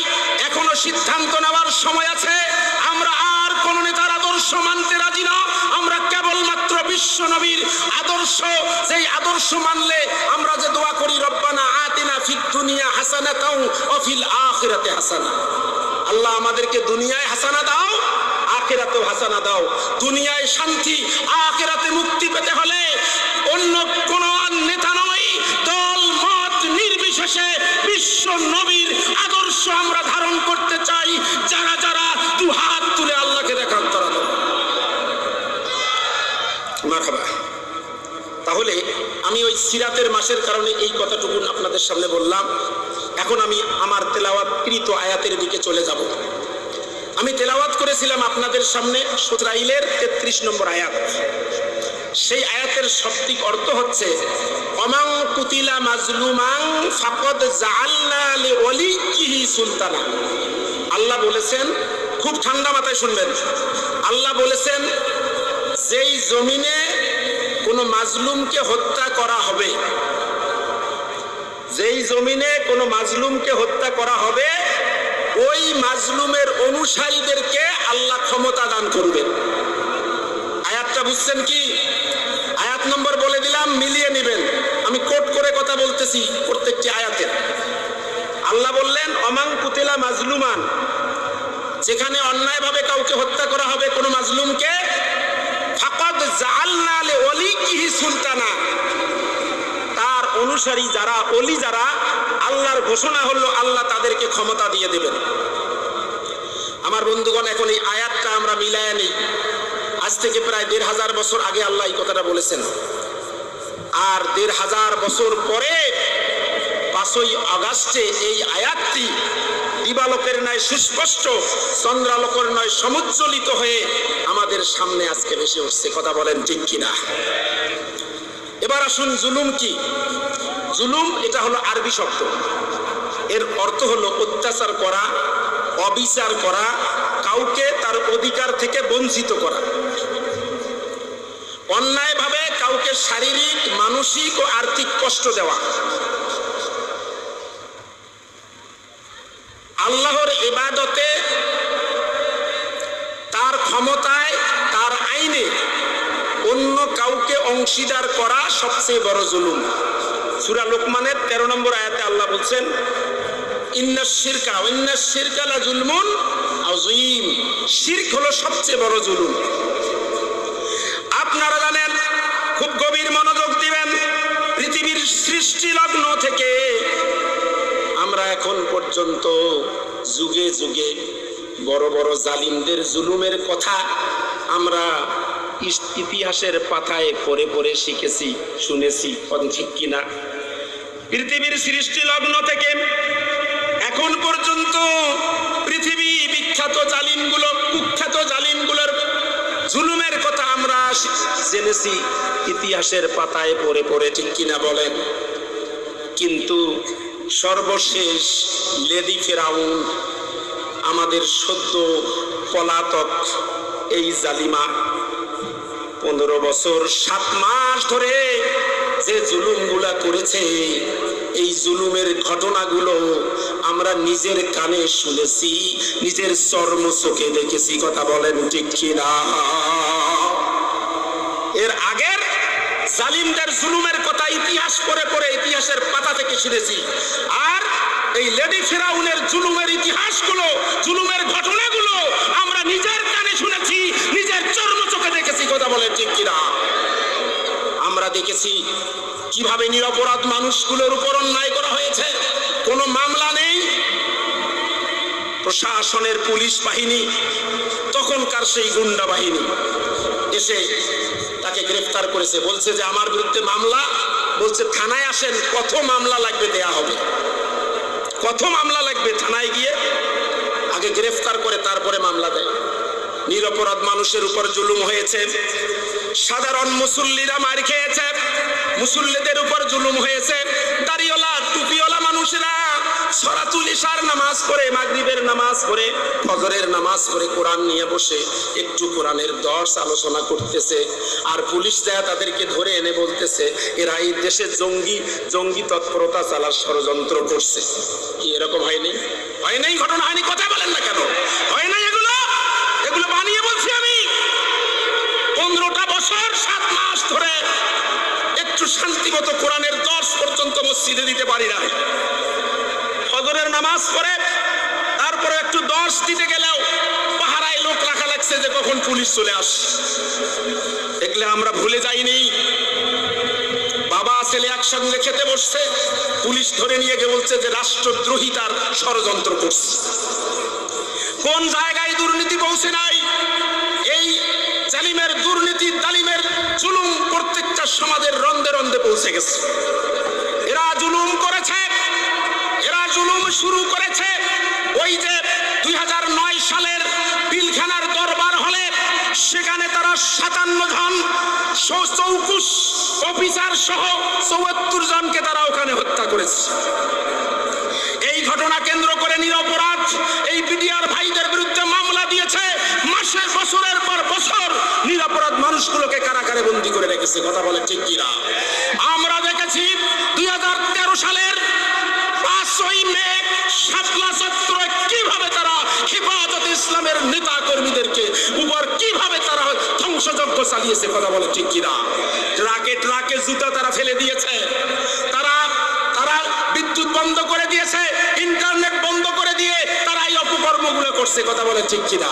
এখনো সিদ্ধান্ত নেওয়ার সময় আছে। আমরা আর কোন নেতার আদর্শ মানতে রাজি না। আমরা কেবলমাত্র বিশ্ব নবীর আদর্শ, যেই আদর্শ মানলে আমরা যে দোয়া করি, রব্বানা আতিনা ফিদ দুনিয়া হাসানাতাও ওয়া ফিল আখিরাতি হাসানা। আল্লাহ আমাদেরকে দুনিয়ায় হাসানা দাও, আখিরাতেও হাসানা দাও। দুনিয়ায় শান্তি, আখিরাতে মুক্তি পেতে হলে অন্য কোন নেতা নয়, দল মত নির্বিশেষে বিশ্ব নবীর আদর্শ আমরা ধারণ করতে চাই। যারা যারা দু হাত তুলে আল্লাহকে দেখান তারা মারহাবা। তাহলে আমি ওই সিরাতের মাসের কারণে এই কথাটুকু আপনাদের সামনে বললাম। এখন আমি আমার তেলাওয়াতকৃত আয়াতের দিকে চলে যাব। আমি তেলাওয়াত করেছিলাম আপনাদের সামনে সূরা ইসরাঈলের 33 নম্বর আয়াত। সেই আয়াতের শাব্দিক অর্থ হচ্ছে, অমাং কুতি কুতিলা মাজলুমান ফাকাদ জাআলনা লিওয়ালিহি সুলতানা। আল্লাহ বলেছেন, খুব ঠান্ডা মাথায় শুনবেন, আল্লাহ বলেছেন যেই জমিনে কোনো মাজলুমকে হত্যা করা হবে, যেই জমিনে কোনো মাজলুমকে হত্যা করা হবে, ওই মাজলুমের অনুসারীদেরকে আল্লাহ ক্ষমতা দান করবেন। আয়াতটা বুঝছেন কি? আয়াত নম্বর বলে দিলাম, মিলিয়ে নেবেন, আমি কোট করে কথা বলতেছি প্রত্যেকটি আয়াতে। আল্লাহ বললেন অমান কুতিলা মাজলুমান, যেখানে অন্যায়ভাবে কাউকে হত্যা করা হবে কোনো মাজলুমকে, ফাকাদ জাআলনা লিওয়ালিহি সুলতানা, তার অনুসারী যারা, ওলি যারা, আল্লাহর ঘোষণা হলো আল্লাহ তাদেরকে ক্ষমতা দিয়ে দেবেন। আমার বন্ধুগণ, এখন এই আয়াতটা আমরা মিলায়া নেই। আজ থেকে প্রায় ১৫০০ বছর আগে আল্লাহ এই কথাটা বলেছেন, আর ১৫০০ বছর পরে ৫ই আগস্টে এই আয়াতটি দিবালোকের ন্যায় সুস্পষ্ট, চন্দ্রালোকের ন্যায় সমুজ্জ্বলিত হয়ে আমাদের সামনে আজকে ভেসে উঠছে। কথা বলেন ঠিক কিনা? এবার আসুন, জুলুম কি? জুলুম এটা হলো আরবি শব্দ, এর অর্থ হলো অত্যাচার করা, অবিচার করা, কাউকে তার অধিকার থেকে বঞ্চিত করা, অন্যায়ভাবে কাউকে শারীরিক, মানসিক ও আর্থিক কষ্ট দেওয়া। আল্লাহর ইবাদতে, তার ক্ষমতায়, তার আইনে অন্য কাউকে অংশীদার করা সবচেয়ে বড় জুলুম। সূরা লোকমানের 13 নম্বর আয়াতে আল্লাহ বলছেন ইন্নাশ শিরকা লাযুলমুন আযীম, শিরক হলো সবচেয়ে বড় জুলুম। আপনারা জানেন, খুব গভীর মনোযোগ দিবেন, পৃথিবীর সৃষ্টি লগ্ন থেকে আমরা এখন পর্যন্ত যুগে যুগে বড় বড় জালিমদের জুলুমের কথা আমরা ইতিহাসের পাতায় পড়ে পড়ে শিখেছি, শুনেছি। ঠিক কিনা? পৃথিবীর সৃষ্টি লগ্ন থেকে এখন পর্যন্ত পৃথিবী বিখ্যাত জালিমগুলো, কুখ্যাত জালিমগুলোর জুলুমের কথা আমরা জেনেছি ইতিহাসের পাতায় পড়ে পড়ে। ঠিক কিনা বলেন? কিন্তু সর্বশেষ লেডি ফেরাউন, আমাদের সদ্য পলাতক এই জালিমা, 15 বছর 7 মাস ধরে যে জুলুমগুলা করেছে, এই জুলুমের ঘটনাগুলো আমরা নিজের কানে শুনেছি, নিজের চর্ম চোখে দেখেছি। কথা বলেন ঠিক কিনা? এর আগের জালিমদের জুলুমের কথা ইতিহাস পড়ে পড়ে ইতিহাসের পাতা থেকে শুনেছি, আর এই লেডি ফেরাউনের জুলুমের ইতিহাসগুলো, জুলুমের ঘটনাগুলো আমরা নিজের কানে শুনেছি, নিজের চর্ম চোখে দেখেছি। কথা বলেন ঠিক কিনা? আমরা দেখেছি কিভাবে নিরপরাধ মানুষগুলোর উপর অন্যায় করা হয়েছে, কোনো মামলা নেই, প্রশাসনের পুলিশ বাহিনী, তখনকার সেই গুন্ডা বাহিনী এসে তাকে গ্রেফতার করেছে, বলছে যে আমার বিরুদ্ধে মামলা, বলছে থানায় আসেন, কত মামলা লাগবে দেয়া হবে, কত মামলা লাগবে, থানায় গিয়ে আগে গ্রেফতার করে তারপরে মামলা দেয়। নিরপরাধ মানুষের উপর জুলুম হয়েছে, সাধারণ মুসল্লিরা মার খেয়েছে, মুসল্লিদের উপর জুলুম হয়েছে, দাড়িওয়ালা টুপিওয়ালা মানুষেরা সরাতুল ইশার নামাজ পড়ে, মাগরিবের নামাজ পড়ে, ফজরের নামাজ পড়ে কোরআন নিয়ে বসে একটু কোরআনের দর্শ আলোচনা করতেছে, আর পুলিশ দেয়া তাদেরকে ধরে এনে বলতেছে এরা এই দেশে জঙ্গি তৎপরতা চালার ষড়যন্ত্র করছে। কি এরকম হয়নি? হয় নাই? ঘটনা হয়নি? কথা বলেন না কেন? হয় নাই? এগুলো বানিয়ে বলছি আমি। 15টা বছর 7 মাস ধরে একটু শান্তিমতো কোরআনের দর্শ পর্যন্ত মসজিদে দিতে পারি না। ফজরের নামাজ পড়ে তারপরে একটু দর্শ দিতে গেলেও পাহারায় লোক রাখা লাগছে যে কখন পুলিশ চলে আসে। দেখলে আমরা ভুলে যাইনি, বাবা ছেলে একসঙ্গে খেতে বসছে, পুলিশ ধরে নিয়ে গিয়ে বলছে যে রাষ্ট্রদ্রোহিতার ষড়যন্ত্র করছে। কোন জায়গায় দুর্নীতি পৌঁছে নাই? এই জালিমের দুর্নীতি, জালিমের জুলুম প্রত্যেকটা সমাজের রন্ধে রন্ধে পৌঁছে গেছে। এরা জুলুম করেছে, এরা জুলুম শুরু করেছে ওই যে 2009 সালের পিলখানার দরবার হলে, সেখানে তারা 57 জন চৌকুশ অফিসার সহ 74 জনকে তারা করেছে, কথা বলে ঠিক কিনা? আমরা দেখেছি 2013 সালের 5ই মে শাপলা চত্বরে কিভাবে তারা হেফাজতে ইসলামের নেতা কর্মীদেরকে উপর কিভাবে তারা ধ্বংসযজ্ঞ চালিয়েছে, কথা বলে ঠিক কিনা? ট্রাকে ট্রাকে জুতা তারা ফেলে দিয়েছে, তারা বিদ্যুৎ বন্ধ করে দিয়েছে, ইন্টারনেট বন্ধ করে দিয়ে তারা এই অপকর্মগুলো করছে, কথা বলে ঠিক কিনা?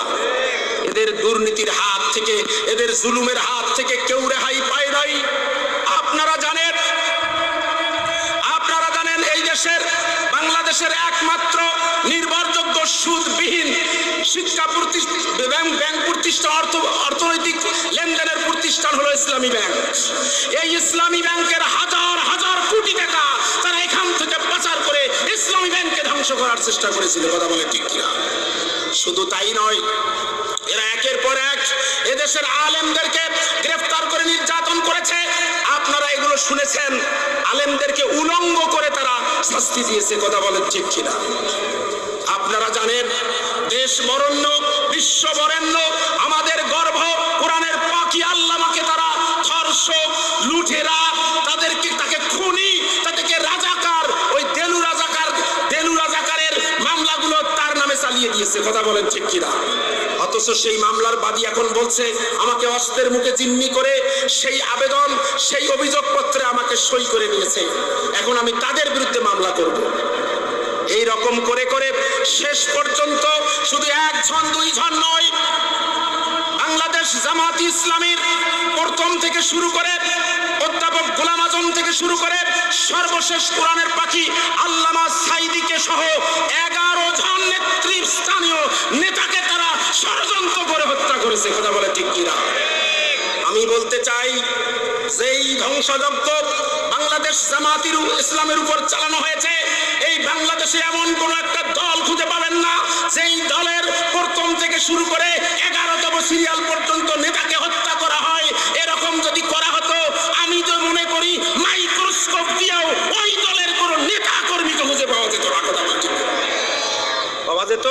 এদের দুর্নীতির হাত থেকে, এদের জুলুমের হাত থেকে কেউ রেহাই পায় নাই। আপনারা জানেন এই দেশের বাংলাদেশের একমাত্র নির্ভরযোগ্য সুদবিহীন শিক্ষা প্রতিষ্ঠান, ব্যাংক প্রতিষ্ঠান, অর্থনৈতিক লেনদেনের প্রতিষ্ঠান হলো ইসলামী ব্যাংক। এই ইসলামী ব্যাংকের হাজার হাজার কোটি টাকা তারা এখান থেকে পাচার করে ইসলামী ব্যাংককে ধ্বংস করার চেষ্টা করেছিল, কথা বলে ঠিক কিনা? শুধু তাই নয়, এরা একের পর এক এদেশের আলেমদেরকে গ্রেফতার করে নির্যাতন করেছে। আপনারা এগুলো শুনেছেন। আলেমদেরকে উলঙ্গ করে তারা শাস্তি দিয়েছে, কথা বলেন ঠিক কিনা? আপনারা জানেন দেশ বরেণ্য, বিশ্ব বরেণ্য, আমাদের গর্ব কোরআনের পাখি আল্লামাকে তারা ধর্ষক, লুঠেরা, তাকে খুনি, তাদেরকে রাজাকার, ওই দেলু রাজাকারের মামলাগুলো তার নামে চালিয়ে দিয়েছে, কথা বলেন ঠিক কিনা? অথচ সেই মামলার বাদী এখন বলছে আমাকে অস্ত্রের মুখে জিম্মি করে সেই আবেদন, সেই অভিযোগপত্রে আমাকে সই করে নিয়েছে, এখন আমি তাদের বিরুদ্ধে মামলা করব। এই রকম করে করে শেষ পর্যন্ত শুধু একজন দুইজন নয়, বাংলাদেশ জামাত ইসলামীর প্রথম থেকে শুরু করে অধ্যাপক গোলাম আজম থেকে শুরু করে সর্বশেষ কোরআনের পাখি আল্লামা সাইদিকে সহ 11 জন নেতৃস্থানীয় নেতাকে তারা ষড়যন্ত্র করে হত্যা করেছে, কথা বলে ঠিক কিনা? আমি বলতে চাই যেই ধ্বংসযজ্ঞ বাংলাদেশ জামাত ইসলামের উপর চালানো হয়েছে, এই বাংলাদেশে এমন কোন একটা দল খুঁজে পাবেন না যেই দলের প্রথম থেকে শুরু করে 11তম সিরিয়াল পর্যন্ত নেতাকে হত্যা করা হয়। এরকম যদি করা হতো, আমি তো মনে করি মাইক্রোস্কোপ দিয়েও ওই দলের কোন নেতা কর্মীকে খুঁজে পাওয়া যেত না, কথা বলছি, পাওয়া যেত।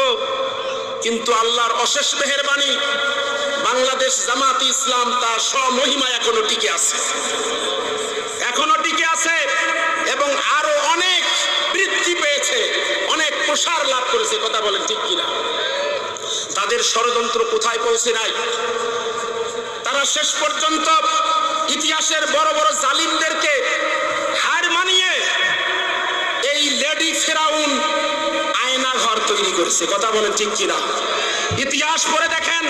কিন্তু আল্লাহর অশেষ মেহেরবানি, বাংলাদেশ জামাত ইসলাম তার স্বমহিমা এখনো টিকে আছে, এবং আরো অনেক বৃদ্ধি পেয়েছে, অনেক প্রসার লাভ করেছে, কথা বলেন ঠিক কিনা? তাদের ষড়যন্ত্র কোথায় পৌঁছে নাই? তারা শেষ পর্যন্ত ইতিহাসের বড় বড় জালিমদেরকে হার মানিয়ে এই লেডি ফেরাউন আয়না ঘর তৈরি করেছে, কথা বলেন ঠিক কিনা? ইতিহাস পড়ে দেখেন,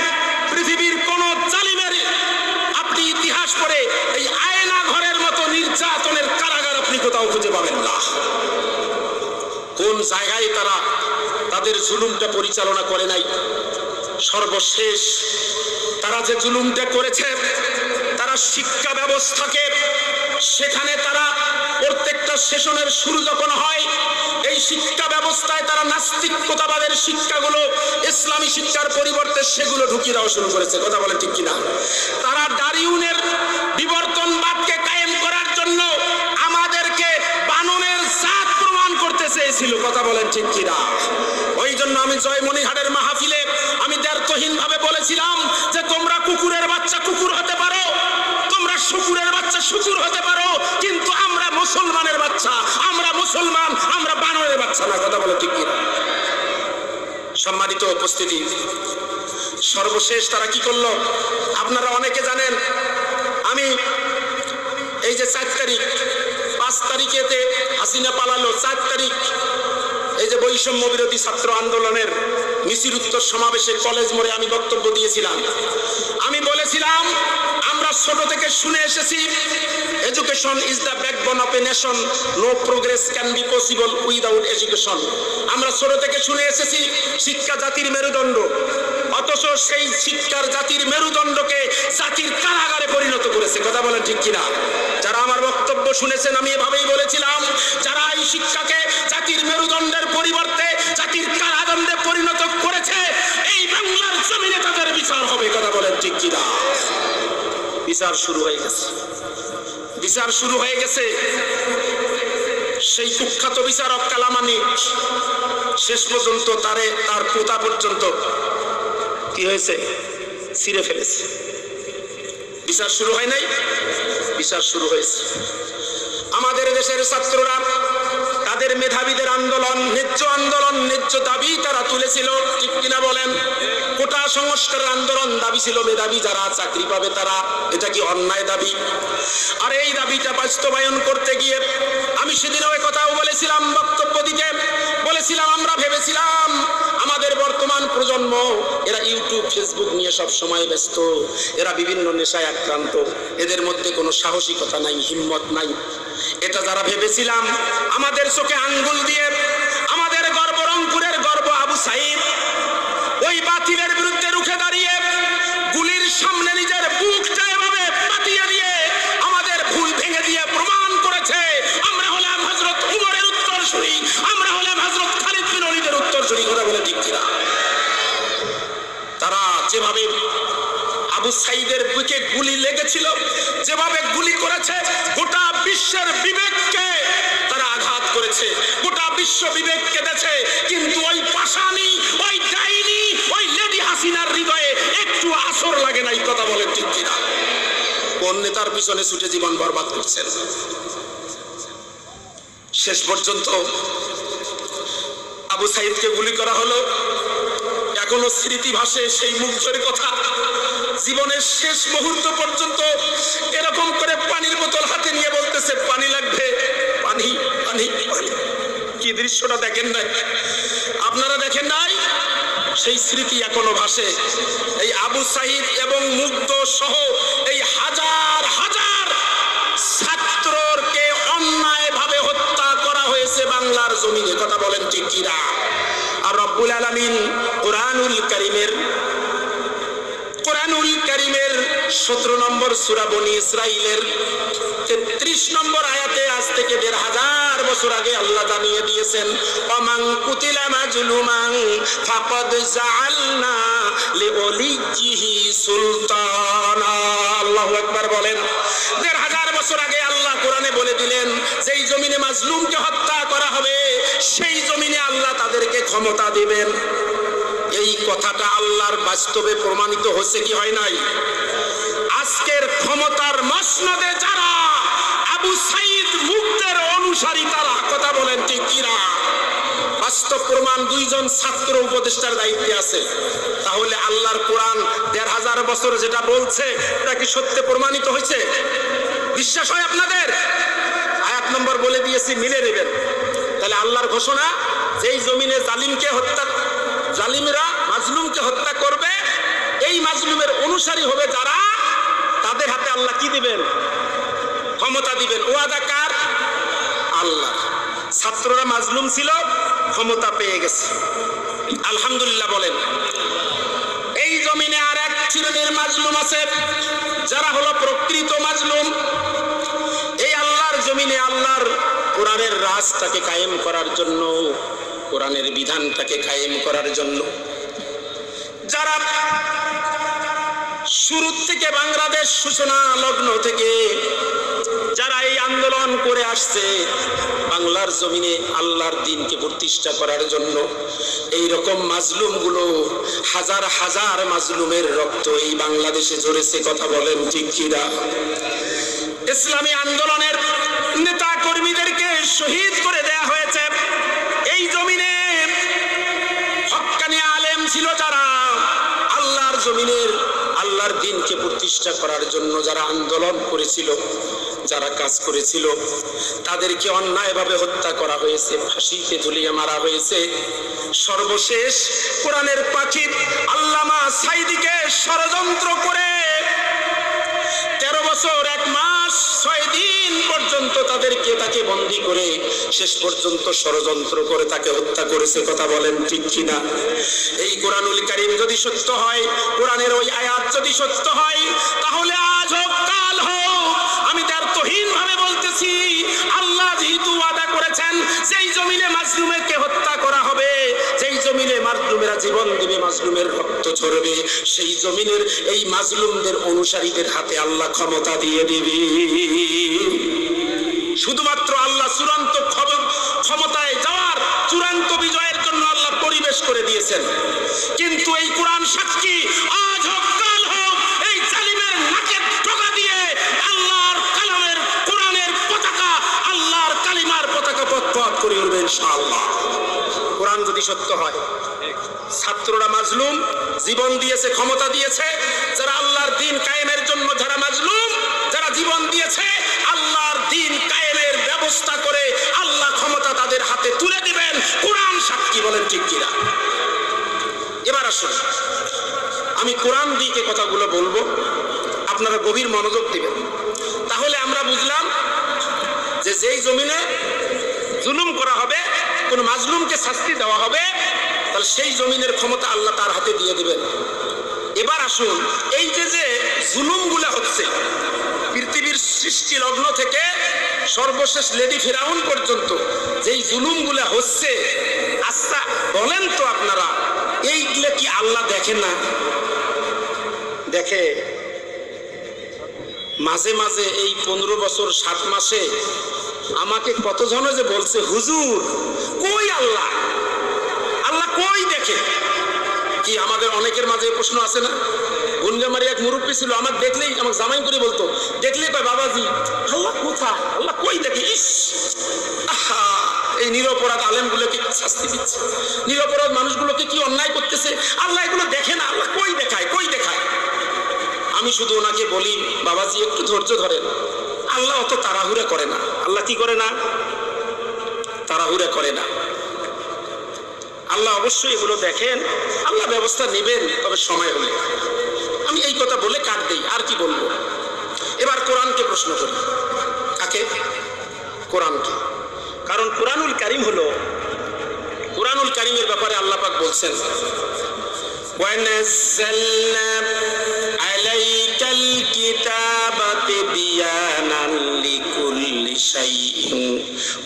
পৃথিবীর কোন জালিমের আপনি ইতিহাস পড়ে এই আয়না ঘরের মতো নির্যাতনের কারাগার আপনি কোথাও খুঁজে পাবেন না। কোন জায়গায় তারা তাদের জুলুমটা পরিচালনা করে নাই? সর্বশেষ তারা যে জুলুমটা করেছে, তারা শিক্ষা ব্যবস্থাকে, সেখানে তারা প্রত্যেকটা সেশনের শুরু যখন হয়, এই শিক্ষা ব্যবস্থায় তারা নাস্তিকতাবাদের শিক্ষাগুলো ইসলামী শিক্ষার পরিবর্তে সেগুলো ঢুকিয়ে দেওয়া শুরু করেছে, কথা বলে ঠিক কিনা? তারা ডারউইনের বিবর্তনবাদকে কায়েম করার জন্য আমাদেরকে বানরের জাত প্রমাণ করতে চেয়েছিল, কথা বলেন ঠিক কিনা? ওই জন্য আমি জয়মনিহাটের মাহফিলে আমি দ্ব্যর্থহীন ভাবে বলেছিলাম যে তোমরা কুকুরের বাচ্চা কুকুর হতে পারো, তোমরা শুকুরের বাচ্চা শুকুর হতে পারো, কিন্তু আমরা মুসলমানের বাচ্চা, আমরা মুসলমান, আমরা বানরের বাচ্চা না, কথা বলে ঠিক কিনা? সম্মানিত উপস্থিতি, সর্বশেষ তারা কি করলো আপনারা অনেকে জানেন। আমি এই যে 4 তারিখ, 5 তারিখেতে হাসিনা পালালো, 4 তারিখ এই যে বৈষম্য বিরোধী ছাত্র আন্দোলনের মিছিল উত্তর সমাবেশে কলেজ মোড়ে আমি বক্তব্য দিয়েছিলাম। আমি বলেছিলাম আমরা ছোট থেকে শুনে এসেছি education is the backbone of a nation, no progress can be possible without education. আমরা ছোট থেকে শুনে এসেছি শিক্ষা জাতির মেরুদণ্ড, অথচ সেই শিক্ষার জাতির মেরুদণ্ডকে জাতির কারাগারে পরিণত করেছে, কথা বলেন ঠিক কিনা? যারা আমার বক্তব্য শুনেছেন আমি এভাবেই বলেছিলাম, যারা এই শিক্ষাকে জাতির মেরুদণ্ডের পরিবর্তে জাতির কারাদণ্ডে পরিণত করেছে, এই বাংলার জমিনে তাদের বিচার হবে, কথা বলেন ঠিক কিনা? বিচার শুরু হয়ে গেছে, বিচার শুরু হয়ে গেছে। সেই কুখ্যাত বিচারক কালামানি শেষ পর্যন্ত তার পোতা পর্যন্ত কি হয়েছে ছিঁড়ে ফেলেছে। বিচার শুরু হয় নাই? বিচার শুরু হয়েছে। আমাদের দেশের ছাত্ররা তাদের মেধাবীদের আন্দোলন, ন্যায্য দাবি তারা তুলেছিল, ঠিক কিনা বলেন? কোটা সংস্কারের আন্দোলন, দাবি ছিল মেধাবী যারা চাকরি পাবে তারা। এটা কি অন্যায় দাবি? আর এই দাবিটা বাস্তবায়ন করতে গিয়ে আমি সেদিনও ওই কথাও বলেছিলাম, বক্তব্য দিতে বলেছিলাম, আমরা ভেবেছিলাম আমাদের বর্তমান প্রজন্ম এরা ইউটিউব ফেসবুক নিয়ে সব সময় ব্যস্ত, এরা বিভিন্ন নেশায় আক্রান্ত, এদের মধ্যে কোনো সাহসিকতা নাই, হিম্মত নাই। এটা যারা ভেবেছিলাম, আমাদের চোখে আঙ্গুল দিয়ে আমাদের গর্ব, রংপুরের গর্ব আবু সাইদ ওই বাতিলের বিরুদ্ধে রুখে দাঁড়িয়ে গুলির সামনে নিজের বুকটা এভাবে পাতিয়ে দিয়ে আমাদের ভুল ভেঙে দিয়ে প্রমাণ করেছে আমরা হলাম হযরত উমরের উত্তরসূরি, আমরা হলাম হযরত খালিদ বিন ওলীদের উত্তরসূরি। কথা বলে ঠিক কিনা? তারা যেভাবে আবু সাইদের বুকে গুলি লেগেছিল, যেভাবে গুলি করেছে, গোটা বিশ্বের বিবেককে তারা আঘাত করেছে, গোটা বিশ্ব বিবেক কেঁদেছে। কিন্তু ওই পাশানি, ওই ডাইনি, ওই লেডি হাসিনার হৃদয়ে একটু আসর লাগে নাই। কথা বলেন ঠিক কিনা? কোন নেতার পিছনে ছুটে জীবন বরবাদ করছেন? শেষ পর্যন্ত আবু সাইদকে গুলি করা হলো। এখনো স্মৃতি ভাসে সেই মুগ্ধের কথা। জীবনের শেষ মুহূর্ত পর্যন্ত এরকম করে পানির বোতল হাতে নিয়ে বলতেছে, পানি লাগবে, পানি পানি পানি। কি দৃশ্যটা দেখেন নাই? আপনারা দেখেন নাই? সেই স্মৃতি এখনো ভাসে। এই আবু সাইদ এবং মুগ্ধ সহ এই হাজার হাজার ছাত্রকে অন্যায়ভাবে হত্যা করা হয়েছে বাংলার জমিনে। কথা বলেন ঠিক কিনা? আর রব্বুল আলামিন কোরআনুল কারীমের 17 নম্বর সূরা বনী ইসরাইলের 33 নম্বর আয়াতে আজ থেকে 1500 বছর আগে আল্লাহ জানিয়ে দিয়েছেন, ওয়ামান কুতিলা মাজলুমান ফাকাদ জাআলনা লিওলিহি সুলতানা। আল্লাহু আকবার বলেন। 1500 বছর আগে আল্লাহ কোরআনে বলে দিলেন, যেই জমিনে মাজলুমকে হত্যা করা হবে সেই জমিনে আল্লাহ তাদেরকে ক্ষমতা দিবেন। এই কথাটা আল্লাহর বাস্তবে প্রমাণিত হচ্ছে কি হয় নাই? আজকের ক্ষমতার মসনদে যারা আবু সাইদ মুগ্ধের অনুসারী তারা। কথা বলেন ঠিক কিনা? বাস্তব প্রমাণ। 2 জন ছাত্র উপদেষ্টার দায়িত্বে আছে। তাহলে আল্লাহর কোরআন 1500 বছর যেটা বলছে এটা কি সত্যি প্রমাণিত হয়েছে? বিশ্বাস হয় আপনাদের? আয়াত নম্বর বলে দিয়েছি, মিলে নেবেন। তাহলে আল্লাহর ঘোষণা, যেই জমিনে জালিমরা মাজলুমকে হত্যা করবে, এই মাজলুমের অনুসারী হবে যারা, তাদের হাতে আল্লাহ কি দিবেন? ক্ষমতা দিবেন। ওয়াদা কার? আল্লাহ। ছাত্ররা মাজলুম ছিল, ক্ষমতা পেয়ে গেছে, আলহামদুলিল্লাহ বলেন। এই জমিনে আর এক শ্রেণীর মাজলুম আছে যারা হলো প্রকৃত মাজলুম। এই আল্লাহর জমিনে আল্লাহর কোরআনের রাজটাকে কায়েম করার জন্য, কোরআনের বিধানটাকে কায়েম করার জন্য যারা শুরু থেকে বাংলাদেশ সূচনা লগ্ন থেকে যারা এই আন্দোলন করে আসছে বাংলার জমিনে আল্লাহর দ্বীনকে প্রতিষ্ঠা করার জন্য, এই রকম মাজলুমগুলো, হাজার হাজার মাজলুমের রক্ত এই বাংলাদেশে ঝরেছে। কথা বলেন ঠিক কিনা? ইসলামী আন্দোলনের নেতা কর্মীদেরকে শহীদ করে দেয়া হয়েছে। এই জমিনে হক্কানি আলেম ছিল যারা আল্লাহর জমিনের আল্লাহর দ্বীনকে প্রতিষ্ঠা করার জন্য যারা আন্দোলন করেছিল, যারা কাজ করেছিল, তাদেরকে অন্যায়ভাবে হত্যা করা হয়েছে, ফাঁসিতে ঝুলিয়ে মারা হয়েছে। সর্বশেষ কোরআনের পাখি আল্লামা সাইদিকে ষড়যন্ত্র করে 13 বছর 1 মাস 6 দিন পর্যন্ত তাকে বন্দী করে শেষ পর্যন্ত ষড়যন্ত্র করে তাকে হত্যা করেছে। কথা বলেন ঠিক কিনা? এই কোরআনুল কারীম যদি সত্য হয়, কোরআনের ওই আয়াত যদি সত্য হয়, তাহলে আজ হোক কাল হোক, আমি তার তহিন ভাবে বলতেছি, আল্লাহ যেহেতু ওয়াদা করেছেন যেই জমিনে মাজলুমকে হত্যা করা হবে, যেই জমিনে মাজলুমেরা জীবন দেবে, মাজলুমের রক্ত ঝরবে, সেই জমিনের এই মাজলুমদের অনুসারীদের হাতে আল্লাহ ক্ষমতা দিয়ে দিবে। শুধুমাত্র আল্লাহ চূড়ান্ত ক্ষমতায় যাওয়ার, চূড়ান্ত বিজয়ের জন্য আল্লাহ পরিবেশ করে দিয়েছেন। কিন্তু এই কোরআন সাক্ষী, আজ হোক কাল হোক, এই জালিমের নাকে ঢোকা ইনশাআল্লাহ। কোরআন যদি সত্য হয়, ছাত্ররা মাজলুম, জীবন দিয়েছে, ক্ষমতা দিয়েছে, যারা আল্লাহর দ্বীন কায়েমের জন্য যারা মাজলুম, যারা জীবন দিয়েছে, আল্লাহর দ্বীন কায়েমের ব্যবস্থা করে আল্লাহ ক্ষমতা তাদের হাতে তুলে দিবেন। কোরআন সাক্ষী, বলেন ঠিক কিনা? এবার আসুন, আমি কোরআন দিয়ে কথাগুলো বলবো, আপনারা গভীর মনোযোগ দিবেন। তাহলে আমরা বুঝলাম যে যেই জমিনে জুলুম করা হবে, কোন মাজলুমকে শাস্তি দেওয়া হবে, তাহলে সেই জমিনের ক্ষমতা আল্লাহ তার হাতে দিয়ে দিবেন। এবার আসুন, এই যে জুলুমগুলা হচ্ছে পৃথিবীর সৃষ্টি লগ্ন থেকে সর্বশেষ লেডি ফিরাউন পর্যন্ত যেই জুলুমগুলা হচ্ছে, আচ্ছা বলেন তো আপনারা, এইগুলা কি আল্লাহ দেখেন না? দেখে। মাঝে মাঝে এই 15 বছর 7 মাসে আমাকে কতজনে যে বলছে, হুজুর কই আল্লাহ, আল্লাহ কই দেখে? কি আমাদের অনেকের মাঝে প্রশ্ন আছে না? গুনগামারি এক মুরব্বী ছিল, আমার দেখলেই, আমাকে জামাই করে বলতো, দেখলেই কয় বাবাজি আল্লাহ কোথায়, আল্লাহ কই দেখে? ইস, আহা, এই নিরপরাধ আলেমগুলোকে শাস্তি দিচ্ছে, নিরপরাধ মানুষগুলোকে কি অন্যায় করতেছে, আল্লাহ এগুলো দেখে না, আল্লাহ কই দেখায়, কই দেখায়? আমি শুধু ওনাকে বলি, বাবাজি একটু ধৈর্য ধরেন, আল্লাহ অত তাড়াহুড়া করে না। আল্লাহ কি করে না? তাড়াহুড়া করে না। আল্লাহ অবশ্যই এগুলো দেখেন, আল্লাহ ব্যবস্থা নেবেন, তবে সময় হলে। আমি এই কথা বলে কাট দেই, আর কি বলবো। এবার কোরআনকে প্রশ্ন করি। কাকে? কোরআনকে। কারণ কোরআনুল কারীম হলো, কোরআনুল কারীমের ব্যাপারে আল্লাহ পাক বলছেন, وَنَزَّلْنَا عَلَيْكَ الْكِتَابَ تِبْيَانًا لِكُلِّ شَيْءٍ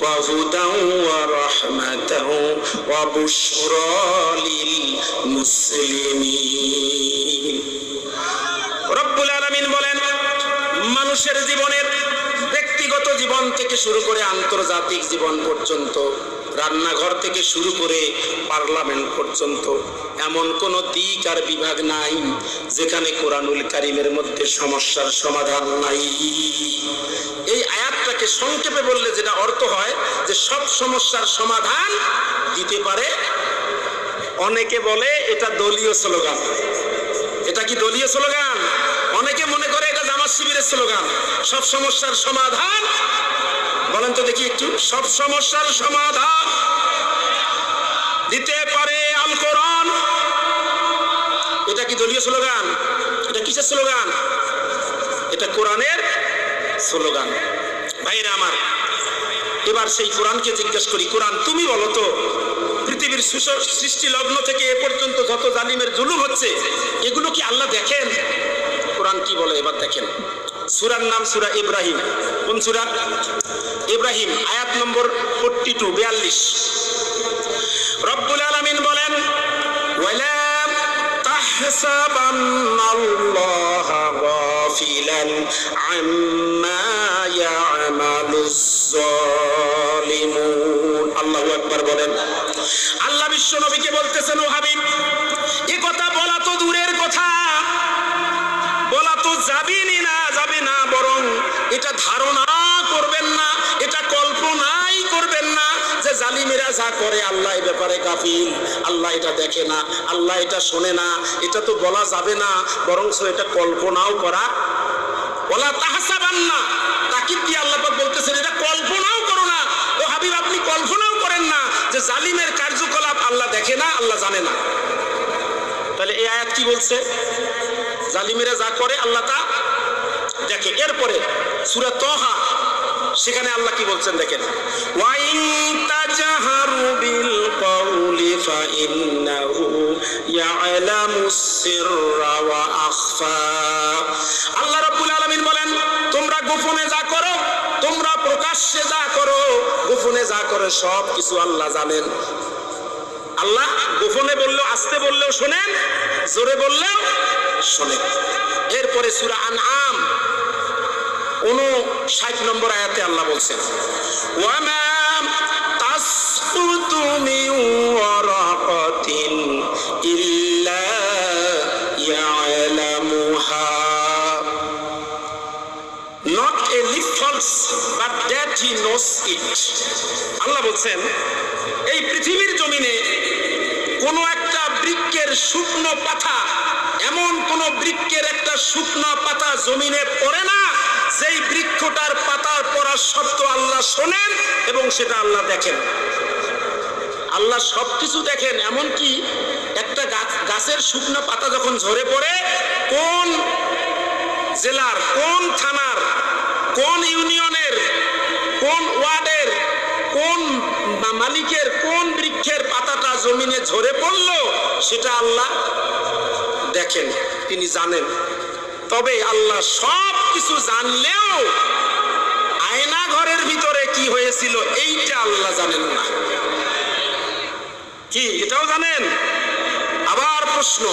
وَهُدًى وَرَحْمَةً وَبُشْرَى لِلْمُسْلِمِينَ। রব্বুল আলামিন বলেন, মানুষের জীবনের ব্যক্তিগত জীবন থেকে শুরু করে আন্তর্জাতিক জীবন পর্যন্ত, রান্নাঘর থেকে শুরু করে পার্লামেন্ট পর্যন্ত এমন কোন দিক আর বিভাগ নাই যেখানে কোরআনুল কারীমের মধ্যে সমস্যার সমাধান নাই। এই আয়াতটাকে সংক্ষেপে বললে যেটা অর্থ হয় যে সব সমস্যার সমাধান দিতে পারে। অনেকে বলে এটা দলীয় স্লোগান। এটা কি দলীয় স্লোগান? অনেকে মনে করে এটা জামাত শিবিরের স্লোগান। সব সমস্যার সমাধান, বলেন তো দেখি একটু, সব সমস্যার সমাধান দিতে পারে আল কোরআন। এটা কি দলীয় স্লোগান? এটা কিসের স্লোগান? এটা কোরআনের স্লোগান। ভাইরা আমার, এবার সেই কোরআনকে জিজ্ঞেস করি, কোরআন তুমি বলো তো, পৃথিবীর সৃষ্টি লগ্ন থেকে এ পর্যন্ত যত জালিমের জুলুম হচ্ছে, এগুলো কি আল্লাহ দেখেন? কোরআন কি বলে এবার দেখেন। সূরার নাম সূরা ইব্রাহিম। কোন সূরা? ইব্রাহিম, আয়াত নম্বর 42। রব্বুল আলামিন বলেন, ওয়ালা তাহসাবান্নাল্লাহা গাফিলান আম্মা ইয়ামালুজ জালিমুন। আল্লাহু আকবার বলেন। আল্লাহ বিশ্ব নবীকে বলতেছেন, ও হাবিব, এই কথা বলা তো দূরের কথা, বলা তো যাবে না, বরং এটা ধারণা করবেন না, এটা কল্পনাই করবেন না যে জালিমেরা যা করে আল্লাহ এই ব্যাপারে গাফিল, আল্লাহ এটা দেখে না, আল্লাহ এটা শোনে না, এটা তো বলা যাবে না, বরং এটা কল্পনাও করা। ওয়ালা তাহসাবান্না, তাকিদ দিয়ে আল্লাহ পাক বলতেছেন, এটা কল্পনাও করো না। ও হাবিব, আপনি কল্পনাও করেন না যে জালিমের কার্যকলাপ আল্লাহ দেখে না, আল্লাহ জানে না। তাহলে এই আয়াত কি বলছে? জালিমেরা যা করে আল্লাহ তা দেখে। এরপরে সূরা তাহা, সেখানে আল্লাহ কি বলছেন দেখেন, ওয়া ইন তাজহারু বিল কওলি ফাইন্নাহু ইয়ালামুস সিররা ওয়া আখফা। আল্লাহ রাব্বুল আলামিন বলেন, তোমরা গোপনে যা করো, তোমরা প্রকাশ্যে যা করো, গোপনে যা করো সব কিছু আল্লাহ জানেন। আল্লাহ গোপনে বললেও, আস্তে বললেও শোনেন, জোরে বললেও শোনেন। এরপরে সূরা আনআম 59 নম্বর আয়াতে আল্লাহ বলছেন, ওয়ামা তাসকুতু মিন ওয়ারাকাতিন ইল্লা ইয়ালামুহা। Not a leaf falls, but that he knows it. আল্লাহ বলছেন, এই পৃথিবীর জমিনে কোনো একটা বৃক্ষের শুকনো পাতা, এমন কোন বৃক্ষের একটা শুকনো পাতা জমিনে পড়ে না যেই বৃক্ষটার পাতার পড়ার শব্দ আল্লাহ শোনেন এবং সেটা আল্লাহ দেখেন। আল্লাহ সবকিছু দেখেন, এমনকি একটা গাছের শুকনো পাতা যখন ঝরে পড়ে কোন জেলার, কোন থানার, কোন ইউনিয়নের, কোন ওয়ার্ডের, কোন মালিকের কোন বৃক্ষের পাতাটা জমিনে ঝরে পড়লো সেটা আল্লাহ দেখেন, তিনি জানেন। তবে আল্লাহ সব কিছু জানলেও আয়না ঘরের ভিতরে কি হয়েছিল এইটা আল্লাহ জানেন না। কি এটাও জানেন? আবার প্রশ্ন,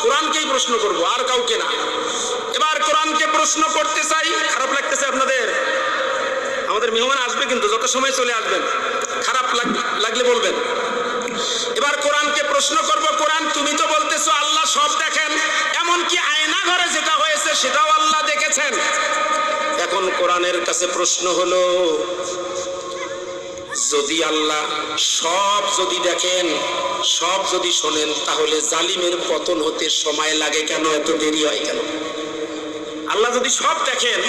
কোরআনকেই প্রশ্ন করব, আর কাউকে না। এবার কোরআনকে প্রশ্ন করতে চাই। খারাপ লাগতেছে আপনাদের? আমাদের মেহমান আসবে কিন্তু, যত সময় চলে আসবেন, খারাপ লাগলে বলবেন। এবার কোরআনকে প্রশ্ন করব, কোরআন তুমি তো বলতেছো আল্লাহ সব দেখেন, এমনকি আয়না ঘরে যেটা হয়েছে সেটাও আল্লাহ দেখেছেন। এখন কোরআনের কাছে প্রশ্ন হলো, যদি আল্লাহ সব যদি দেখেন, সব যদি শোনেন, তাহলে জালিমের পতন হতে সময় লাগে কেন, এত দেরি হয় কেন? আল্লাহ যদি সব দেখেন,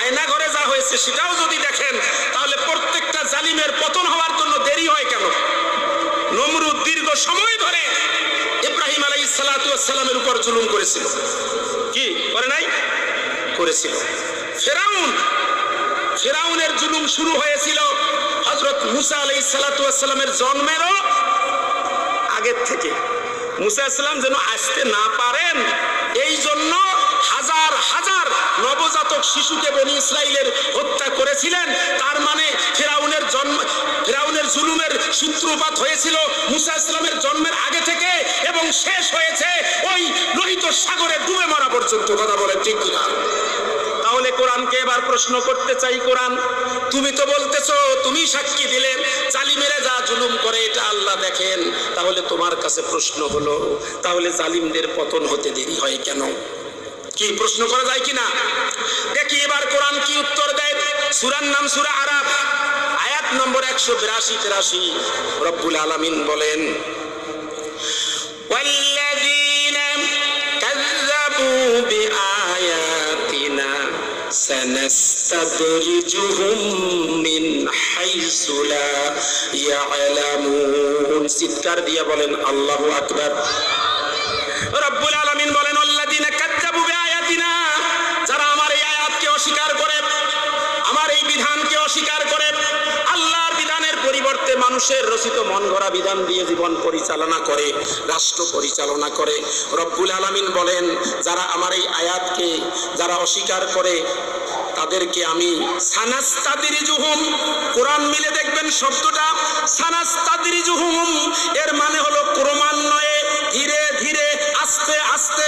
আয়না ঘরে যা হয়েছে সেটাও যদি দেখেন, তাহলে প্রত্যেকটা জালিমের পতন হওয়ার জন্য দেরি হয় কেন? নমরুদ দীর্ঘ সময় ধরে ইব্রাহিম আলাইহিস সালাতু ওয়াস সালামের উপর জুলুম করেছিল, কি করে নাই? করেছিল। ফেরাউনের জুলুম শুরু হয়েছিল হযরত মুসা আলাইহিস সালাতু ওয়াস সালামের জন্মেরও আগের থেকে। মুসা আলাইহিস সালাম যেন আসতে না পারেন এই জন্য হাজার হাজার নবজাতক শিশুকে বনি ইসরাইলের হত্যা করেছিলেন। তার মানে ফেরাউনের জুলুমের সূত্রপাত হয়েছিল মুসা আলাইহিস সালামের জন্মের আগে থেকে এবং শেষ হয়েছে ওই লোহিত সাগরে ডুবে মরা পর্যন্ত। কথা বলেন ঠিক কিনা? তাহলে কোরআনকে এবার প্রশ্ন করতে চাই, কোরআন তুমি তো বলতেছো, তুমি সাক্ষী দিলে জালিমেরা যা জুলুম করে এটা আল্লাহ দেখেন, তাহলে তোমার কাছে প্রশ্ন হলো, তাহলে জালিমদের পতন হতে দেরি হয় কেন? কি প্রশ্ন করা যায় কিনা দেখি এবার কোরআন কি উত্তর দেয়। সূরার নাম সূরা আরাফ, আয়াত নম্বর 182-83। রব্বুল আলামিন বলেন, ওয়াল্লাযীনা কাযযাবু বিআয়াতিনা সানাস্তাদরিজুহুম মিন হাইসু লা ইয়ালামুন। চিৎকার দিয়ে বলেন আল্লাহু আকবার। রব্বুল আলামিন বলেন, ওয়াল্লাযীনা কাযযাবু বিআয়াতিনা, যারা আমার এই আয়াতকে অস্বীকার করে, আমার এই বিধানকে অস্বীকার করে, আল্লাহর বিধানের পরিবর্তে মানুষের রচিত মন গড়া বিধান দিয়ে জীবন পরিচালনা করে, রাষ্ট্র পরিচালনা করে। রব্বুল আলামিন বলেন, যারা আমার এই আয়াতকে যারা অস্বীকার করে তাদেরকে আমি সানাস্তাদরিজুহুম, কোরআন মিলে দেখবেন শব্দটা সানাস্তাদরিজুহুম এর মানে হলো ক্রমান্বয়ে, ধীরে ধীরে, আস্তে আস্তে